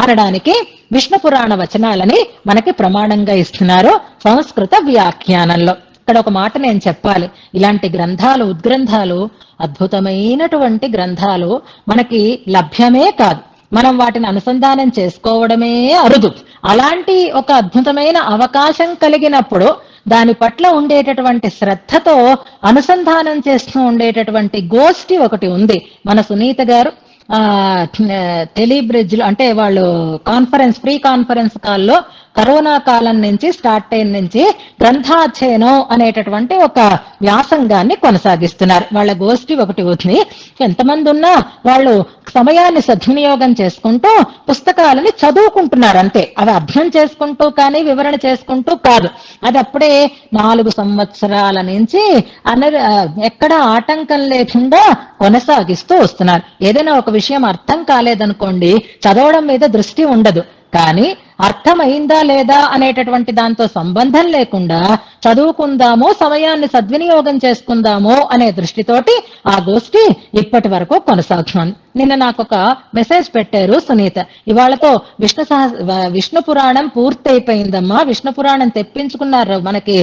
అనడానికి విష్ణు పురాణ వచనాలని మనకి ప్రమాణంగా ఇస్తున్నారు సంస్కృత వ్యాఖ్యానంలో. ఇక్కడ ఒక మాట నేను చెప్పాలి. ఇలాంటి గ్రంథాలు, ఉద్గ్రంథాలు, అద్భుతమైనటువంటి గ్రంథాలు మనకి లభ్యమే కాదు, మనం వాటిని అనుసంధానం చేసుకోవడమే అరుదు. అలాంటి ఒక అద్భుతమైన అవకాశం కలిగినప్పుడు దాని పట్ల ఉండేటటువంటి శ్రద్ధతో అనుసంధానం చేస్తూ ఉండేటటువంటి గోష్ఠి ఒకటి ఉంది. మన సునీత గారు టెలిబ్రిడ్జ్ లో అంటే వాళ్ళు ప్రీ కాన్ఫరెన్స్ కాల్లో కరోనా కాలం నుంచి స్టార్ట్ అయిన నుంచి గ్రంథాధ్యయనం అనేటటువంటి ఒక వ్యాసంగాన్ని కొనసాగిస్తున్నారు. వాళ్ళ గోష్ఠి ఒకటి ఉంది. ఎంతమంది ఉన్నా వాళ్ళు సమయాన్ని సద్వినియోగం చేసుకుంటూ పుస్తకాలని చదువుకుంటున్నారు అంతే. అవి అర్థం చేసుకుంటూ కానీ వివరణ చేసుకుంటూ కాదు. అది అప్పుడే 4 సంవత్సరాల నుంచి ఎక్కడ ఆటంకం లేకుండా కొనసాగిస్తూ వస్తున్నారు. ఏదైనా ఒక విషయం అర్థం కాలేదనుకోండి, చదవడం మీద దృష్టి ఉండదు, కానీ అర్థమైందా లేదా అనేటటువంటి దాంతో సంబంధం లేకుండా చదువుకుందాము, సమయాన్ని సద్వినియోగం చేసుకుందాము అనే దృష్టితోటి ఆ గోష్ఠి ఇప్పటి వరకు కొనసాగుతుంది. నిన్న నాకు ఒక మెసేజ్ పెట్టారు సునీత, ఇవాళతో విష్ణు పురాణం పూర్తయిపోయిందమ్మా, విష్ణు పురాణం తెప్పించుకున్నారు. మనకి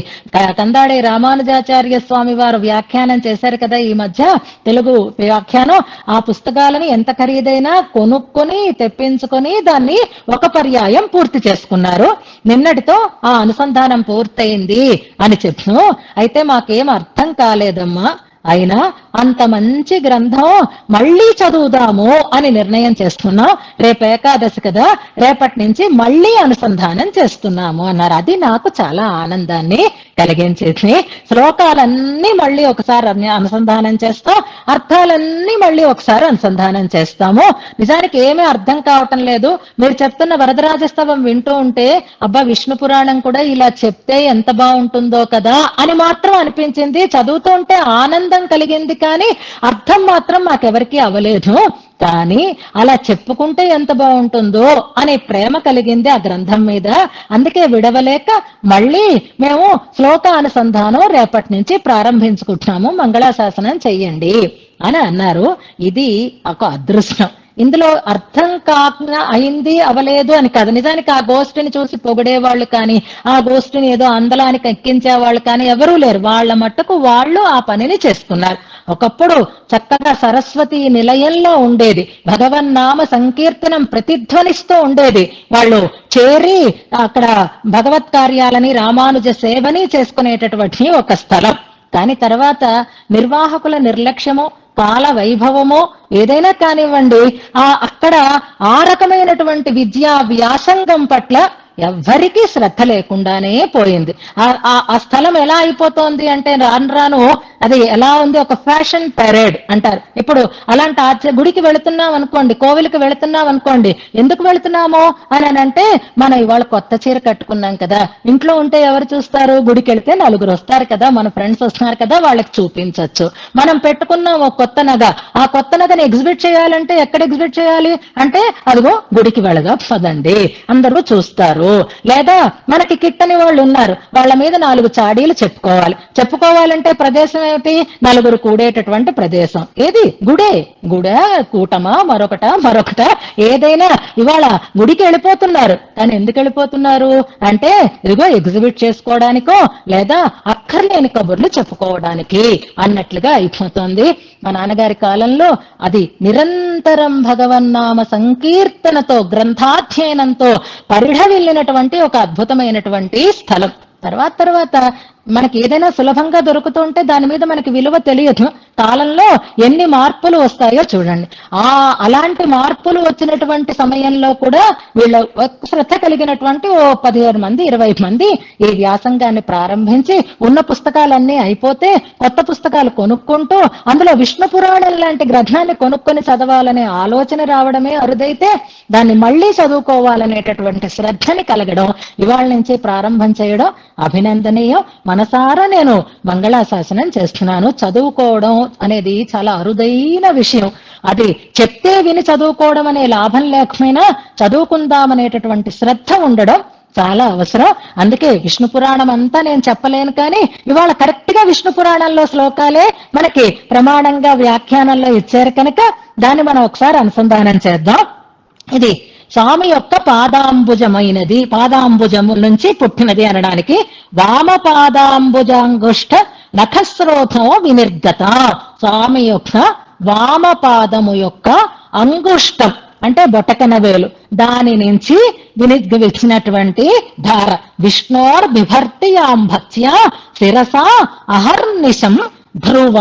కందాడే రామానుజాచార్య స్వామి వారు వ్యాఖ్యానం చేశారు కదా ఈ మధ్య, తెలుగు వ్యాఖ్యానం. ఆ పుస్తకాలని ఎంత ఖరీదైనా కొనుక్కొని తెప్పించుకొని దాన్ని ఒక పర్యాయం పూర్తి చేసుకున్నారు. నిన్నటితో ఆ అనుసంధానం పూర్తయింది అని చెప్పు. అయితే మాకేం అర్థం కాలేదమ్మా, అయినా అంత మంచి గ్రంథం మళ్ళీ చదువుదాము అని నిర్ణయం చేస్తున్నాం. రేపు ఏకాదశి కదా, రేపటి నుంచి మళ్ళీ అనుసంధానం చేస్తున్నాము అన్నారు. అది నాకు చాలా ఆనందాన్ని కలిగించేసి శ్లోకాలన్నీ మళ్ళీ ఒకసారి అనుసంధానం చేస్తాం, అర్థాలన్నీ మళ్ళీ ఒకసారి అనుసంధానం చేస్తాము. నిజానికి ఏమీ అర్థం కావటం లేదు. మీరు చెప్తున్న వరదరాజస్తవం వింటూ ఉంటే అబ్బా విష్ణు పురాణం కూడా ఇలా చెప్తే ఎంత బాగుంటుందో కదా అని మాత్రం అనిపించింది. చదువుతూ ఉంటే ఆనందం కలిగింది, కానీ అర్థం మాత్రం మాకెవరికి అవ్వలేదు. కానీ అలా చెప్పుకుంటే ఎంత బాగుంటుందో అనే ప్రేమ కలిగింది ఆ గ్రంథం మీద. అందుకే విడవలేక మళ్ళీ మేము శ్లోకానుసంధానం రేపటి నుంచి ప్రారంభించుకుంటున్నాము, మంగళాశాసనం చెయ్యండి అని అన్నారు. ఇది ఒక అదృష్టం. ఇందులో అర్థం కాకుండా అయింది అవలేదు అని కాదు. నిజానికి ఆ గోష్ఠిని చూసి పొగిడేవాళ్ళు కానీ, ఆ గోష్ఠిని ఏదో అందలానికి ఎక్కించేవాళ్ళు కానీ ఎవరూ లేరు. వాళ్ళ మట్టుకు వాళ్ళు ఆ పనిని చేసుకున్నారు. ఒకప్పుడు చక్కగా సరస్వతి నిలయంలో ఉండేది, భగవన్నామ సంకీర్తనం ప్రతిధ్వనిస్తూ ఉండేది. వాళ్ళు చేరి అక్కడ భగవత్ కార్యాలని రామానుజ సేవని చేసుకునేటటువంటి ఒక స్థలం. కానీ తర్వాత నిర్వాహకుల నిర్లక్ష్యము, కాల వైభవమో ఏదైనా కానివ్వండి, అక్కడ ఆ రకమైనటువంటి విద్యా వ్యాసంగం పట్ల ఎవ్వరికీ శ్రద్ధ లేకుండానే పోయింది. ఆ స్థలం ఎలా అయిపోతోంది అంటే రాను రాను అది ఎలా ఉంది, ఒక ఫ్యాషన్ పెరేడ్ అంటారు. ఇప్పుడు అలాంటి గుడికి వెళుతున్నాం అనుకోండి, కోవిలికి వెళుతున్నాం అనుకోండి, ఎందుకు వెళుతున్నామో అని అంటే మనం ఇవాళ కొత్త చీర కట్టుకున్నాం కదా, ఇంట్లో ఉంటే ఎవరు చూస్తారు, గుడికి వెళితే నలుగురు వస్తారు కదా, మన ఫ్రెండ్స్ వస్తున్నారు కదా, వాళ్ళకి చూపించవచ్చు. మనం పెట్టుకున్నాం ఒక కొత్త నగ, ఆ కొత్త నగని ఎగ్జిబిట్ చేయాలంటే ఎక్కడ ఎగ్జిబిట్ చేయాలి అంటే అదిగో గుడికి వెళ్ళగా పదండి, అందరూ చూస్తారు. లేదా మనకి కిట్టని వాళ్ళు ఉన్నారు, వాళ్ళ మీద 4 చాడీలు చెప్పుకోవాలంటే ప్రదేశం ఏమిటి, నలుగురు కూడేటటువంటి ప్రదేశం ఏది, గుడే కూటమా మరొకట ఏదైనా. ఇవాళ గుడికి వెళ్ళిపోతున్నారు, కానీ ఎందుకు వెళ్ళిపోతున్నారు అంటే ఇదిగో ఎగ్జిబిట్ చేసుకోవడానికో లేదా అక్కర్లేని కబుర్లు చెప్పుకోవడానికి అన్నట్లుగా అయిపోతుంది. మా నాన్నగారి కాలంలో అది నిరంతరం భగవన్నామ సంకీర్తనతో గ్రంథాధ్యయనంతో పరిఢవిల్లినటువంటి ఒక అద్భుతమైనటువంటి స్థలం. తర్వాత మనకి ఏదైనా సులభంగా దొరుకుతుంటే దాని మీద మనకి విలువ తెలియదు. కాలంలో ఎన్ని మార్పులు వస్తాయో చూడండి. అలాంటి మార్పులు వచ్చినటువంటి సమయంలో కూడా వీళ్ళ శ్రద్ధ కలిగినటువంటి 15 మంది 20 మంది ఈ వ్యాసంగాన్ని ప్రారంభించి ఉన్న పుస్తకాలన్నీ అయిపోతే కొత్త పుస్తకాలు కొనుక్కుంటూ అందులో విష్ణు పురాణం లాంటి గ్రంథాన్ని కొనుక్కొని చదవాలనే ఆలోచన రావడమే అరుదైతే, దాన్ని మళ్లీ చదువుకోవాలనేటటువంటి శ్రద్ధని కలగడం ఇవాళ నుంచి ప్రారంభం చేయడం అభినందనీయం. మనసారా నేను మంగళాశాసనం చేస్తున్నాను. చదువుకోవడం అనేది చాలా అరుదైన విషయం. అది చెప్తే విని చదువుకోవడం అనే లాభం లేకపోయినా చదువుకుందామనేటటువంటి శ్రద్ధ ఉండడం చాలా అవసరం. అందుకే విష్ణు పురాణం అంతా నేను చెప్పలేను, కానీ ఇవాళ కరెక్ట్ గా విష్ణు పురాణంలో శ్లోకాలే మనకి ప్రమాణంగా వ్యాఖ్యానంలో ఇచ్చారు కనుక దాన్ని మనం ఒకసారి అనుసంధానం చేద్దాం. ఇది స్వామి యొక్క పాదాంబుజమైనది, పాదాంబుజము నుంచి పుట్టినది అనడానికి వామ పాదాంబుజాంగుష్ట నఖస్రోధం వినిర్గత. స్వామి యొక్క వామపాదము యొక్క అంగుష్టం అంటే బొటకన వేలు, దాని నుంచి వినిర్గవించినటువంటి ధార విష్ణోర్ బిభర్తియాం భక్త్యా శిరస అహర్నిశం ధ్రువ.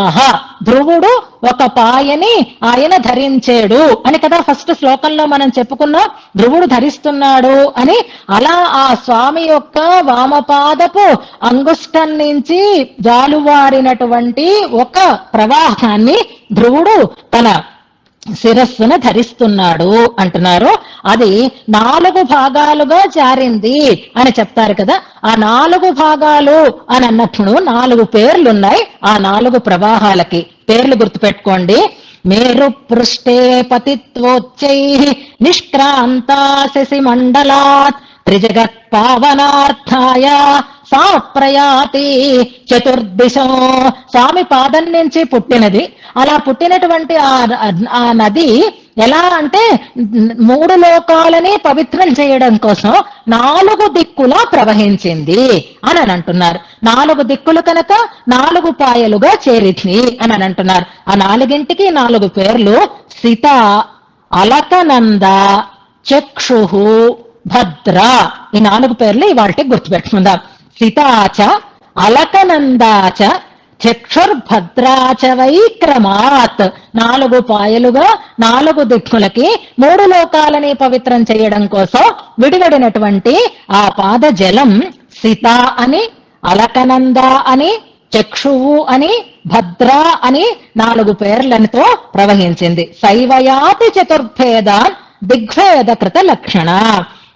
ధ్రువుడు ఒక పాయని ఆయన ధరించాడు అని కదా ఫస్ట్ శ్లోకంలో మనం చెప్పుకున్నాం. ధ్రువుడు ధరిస్తున్నాడు అని. అలా ఆ స్వామి యొక్క వామపాదపు అంగుష్టం నుంచి జాలువారినటువంటి ఒక ప్రవాహాన్ని ధ్రువుడు తన శిరస్సున ధరిస్తున్నాడు అంటున్నారు. అది 4 భాగాలుగా జారింది అని చెప్తారు కదా. ఆ 4 భాగాలు అని అన్నప్పుడు 4 పేర్లున్నాయి. ఆ 4 ప్రవాహాలకి పేర్లు గుర్తుపెట్టుకోండి. మేరు పృష్ఠే పతిత్వోచ్చై నిష్క్రాంతా శశి మండలాత్ త్రిజగత్ పావనార్థాయ సా ప్రయాతి చతుర్దిశో. స్వామి పాదం నుంచి పుట్టినది. అలా పుట్టినటువంటి ఆ నది ఎలా అంటే 3 లోకాలని పవిత్రం చేయడం కోసం 4 దిక్కులా ప్రవహించింది అని అంటున్నారు. 4 దిక్కులు కనుక 4 పాయలుగా చేరింది అని అంటున్నారు. ఆ 4ంటికి 4 పేర్లు. సీత, అలకనంద, చక్షు, భద్ర. ఈ 4 పేర్లు ఇవాళకి గుర్తుపెట్టుకుందాం. సీతాచ అలకనందాచ చక్షుర్భద్రాచ వైక్రమాత్. 4 పాయలుగా 4 దిక్కులకి 3 లోకాలని పవిత్రం చేయడం కోసం విడివడినటువంటి ఆ పాద జలం సీత అని, అలకనంద అని, చక్షువు అని, భద్ర అని 4 పేర్లతో ప్రవహించింది. శైవయాతి చతుర్భేదాన్ దిగ్భేద కృత లక్షణ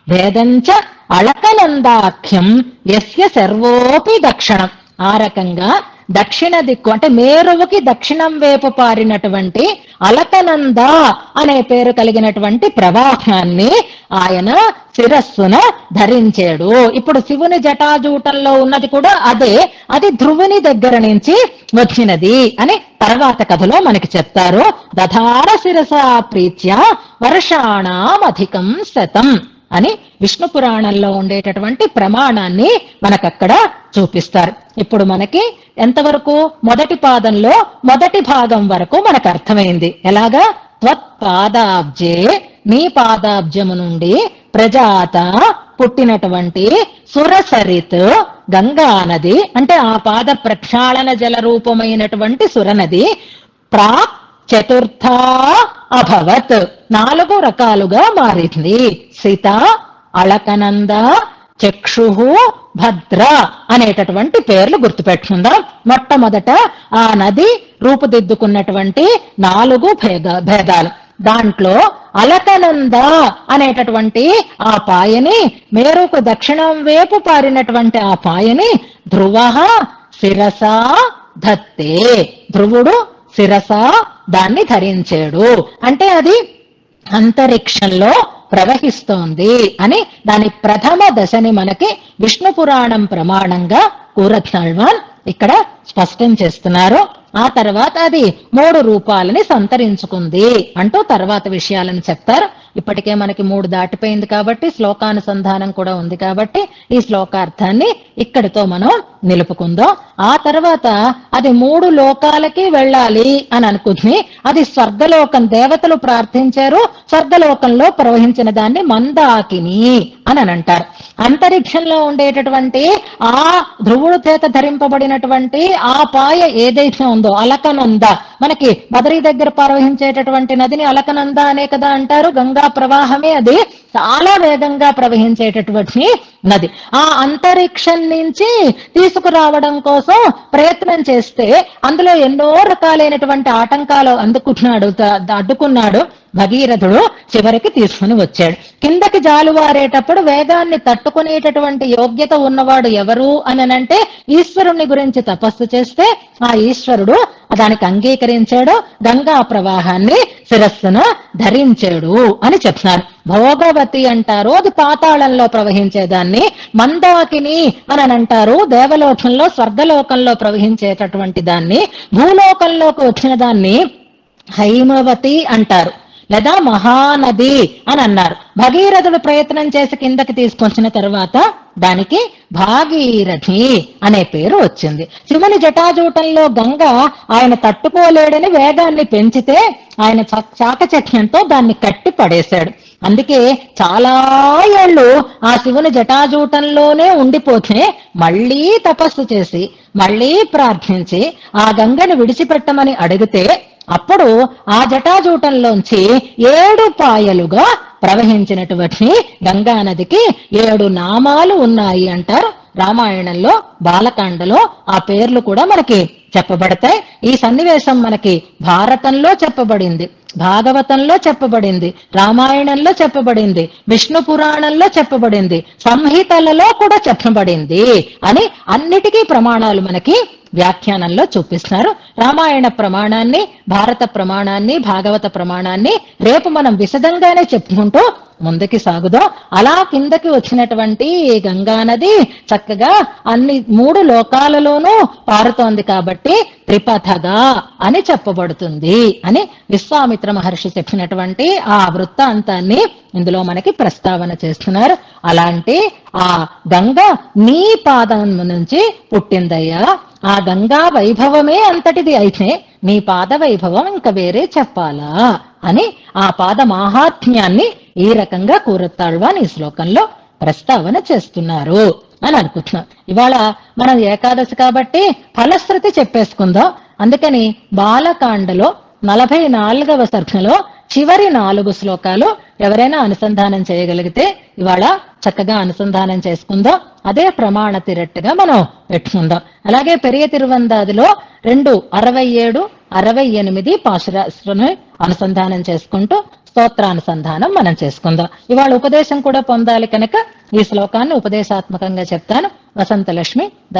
భేదంచ అళకనందాఖ్యం యస్య సర్వోపి దక్షిణం. ఆ రకంగా దక్షిణ దిక్కు అంటే మేరువుకి దక్షిణం వైపు పారినటువంటి అలకనంద అనే పేరు కలిగినటువంటి ప్రవాహాన్ని ఆయన శిరస్సున ధరించాడు. ఇప్పుడు శివుని జటాజూటంలో ఉన్నది కూడా అదే, అది ధ్రువుని దగ్గర నుంచి వచ్చినది అని తర్వాత కథలో మనకి చెప్తారు. దధార శిరస ప్రీత్య వర్షాణం అధికం శతం అని విష్ణు పురాణంలో ఉండేటటువంటి ప్రమాణాన్ని మనకక్కడ చూపిస్తారు. ఇప్పుడు మనకి ఎంతవరకు మొదటి పాదంలో మొదటి భాగం వరకు మనకు అర్థమైంది. ఎలాగా? త్వత్పాదాబ్జే, నీ పాదాబ్జము నుండి ప్రజాత పుట్టినటువంటి సురసరిత్ గంగా నది, అంటే ఆ పాద ప్రక్షాళన జల రూపమైనటువంటి సురనది ప్రాక్ చతుర్థ అభవత్, 4 రకాలుగా మారింది. సీత, అళకనంద, చక్షు, భద్ర అనేటటువంటి పేర్లు గుర్తుపెట్టుకుందాం. మొట్టమొదట ఆ నది రూపుదిద్దుకున్నటువంటి 4 భేదాలు. దాంట్లో అలకనంద అనేటటువంటి ఆ పాయని, మేరుకు దక్షిణం వైపు పారినటువంటి ఆ పాయని ధ్రువ శిరస ధత్తే, ధ్రువుడు శిరస దాన్ని ధరించాడు. అంటే అది అంతరిక్షంలో ప్రవహిస్తోంది అని దాని ప్రథమ దశని మనకి విష్ణు పురాణం ప్రమాణంగా కూరత్తాళ్వాన్ ఇక్కడ స్పష్టం చేస్తున్నారు. ఆ తర్వాత అది 3 రూపాలని సంతరించుకుంది అంటూ తర్వాత విషయాలను చెప్తారు. ఇప్పటికే మనకి 3 దాటిపోయింది కాబట్టి శ్లోకానుసంధానం కూడా ఉంది కాబట్టి ఈ శ్లోకార్థాన్ని ఇక్కడితో మనం నిలుపుకుందాం. ఆ తర్వాత అది 3 లోకాలకి వెళ్ళాలి అని అనుకుంది. అది స్వర్గలోకం, దేవతలు ప్రార్థించారు, స్వర్గలోకంలో ప్రవహించిన దాన్ని మందాకిని అని అంటారు. అంతరిక్షంలో ఉండేటటువంటి ఆ ధ్రువుడు చేత ధరింపబడినటువంటి ఆ పాయ ఏదైతే ఉందో అలకనంద, మనకి బదరీ దగ్గర ప్రవహించేటటువంటి నదిని అలకనంద అనే కదా అంటారు. గంగా ప్రవాహమే అది, చాలా వేగంగా ప్రవహించేటటువంటి నది. ఆ అంతరిక్షం నుంచి తీసుకురావడం కోసం ప్రయత్నం చేస్తే అందులో ఎన్నో రకాలైనటువంటి ఆటంకాలు అడ్డుకున్నాడు భగీరథుడు. చివరికి తీసుకుని వచ్చాడు. కిందకి జాలువారేటప్పుడు వేగాన్ని తట్టుకునేటటువంటి యోగ్యత ఉన్నవాడు ఎవరు అనంటే ఈశ్వరుణ్ణి గురించి తపస్సు చేస్తే ఆ ఈశ్వరుడు దానికి అంగీకరించాడు, గంగా ప్రవాహాన్ని శిరస్సును ధరించాడు అని చెప్తున్నారు. భోగవతి అంటారు, అది పాతాళంలో ప్రవహించేదాన్ని. మందాకిని అని అంటారు, దేవలోకంలో స్వర్గలోకంలో ప్రవహించేటటువంటి దాన్ని. భూలోకంలోకి వచ్చిన దాన్ని హైమవతి అంటారు, లేదా మహానది అని అన్నారు. భగీరథుడు ప్రయత్నం చేసి కిందకి తీసుకొచ్చిన తర్వాత దానికి భాగీరథి అనే పేరు వచ్చింది. శివుని జటాజూటంలో గంగ ఆయన తట్టుకోలేడని వేగాన్ని పెంచితే ఆయన చాకచక్యంతో దాన్ని కట్టి పడేశాడు. అందుకే చాలా ఏళ్ళు ఆ శివుని జటాజూటంలోనే ఉండిపోతే మళ్లీ తపస్సు చేసి మళ్లీ ప్రార్థించి ఆ గంగని విడిచిపెట్టమని అడిగితే అప్పుడు ఆ జటాజూటంలోంచి 7 పాయలుగా ప్రవహించినటువంటి గంగా నదికి 7 నామాలు ఉన్నాయి అంటారు. రామాయణంలో బాలకాండలో ఆ పేర్లు కూడా మనకి చెప్పబడతాయి. ఈ సన్నివేశం మనకి భారతంలో చెప్పబడింది, భాగవతంలో చెప్పబడింది, రామాయణంలో చెప్పబడింది, విష్ణు పురాణంలో చెప్పబడింది, సంహితలలో కూడా చెప్పబడింది అని అన్నిటికీ ప్రమాణాలు మనకి వ్యాఖ్యానంలో చూపిస్తున్నారు. రామాయణ ప్రమాణాన్ని, భారత ప్రమాణాన్ని, భాగవత ప్రమాణాన్ని రేపు మనం విశదంగానే చెప్పుకుంటూ ముందుకి సాగుదాం. అలా కిందకి వచ్చినటువంటి గంగా నది చక్కగా అన్ని 3 లోకాలలోనూ పారుతోంది కాబట్టి త్రిపథగా అని చెప్పబడుతుంది అని విశ్వామిత్ర మహర్షి చెప్పినటువంటి ఆ వృత్తాంతాన్ని ఇందులో మనకి ప్రస్తావన చేస్తున్నారు. అలాంటి ఆ గంగ నీ పాదం నుంచి పుట్టిందయ్యా, ఆ గంగా వైభవమే అంతటిది అయితే నీ పాద వైభవం ఇంకా వేరే చెప్పాలా అని ఆ పాద మాహాత్మ్యాన్ని ఈ రకంగా కూరత్తాళ్వాన్ ఈ శ్లోకంలో ప్రస్తావన చేస్తున్నారు అని అనుకుంటున్నాం. ఇవాళ మనం ఏకాదశి కాబట్టి ఫలశ్రుతి చెప్పేసుకుందాం. అందుకని బాలకాండలో 44వ సర్గలో చివరి 4 శ్లోకాలు ఎవరైనా అనుసంధానం చేయగలిగితే ఇవాళ చక్కగా అనుసంధానం చేసుకుందాం. అదే ప్రమాణ తిరట్టుగా మనం పెట్టుకుందాం. అలాగే పెరియ తిరువందాదిలో 2:67, 68 పాశురాలను అనుసంధానం చేసుకుంటూ స్తోత్రానుసంధానం మనం చేసుకుందాం. ఇవాళ ఉపదేశం కూడా పొందాలి కనుక ఈ శ్లోకాన్ని ఉపదేశాత్మకంగా చెప్తాను. వసంతలక్ష్మి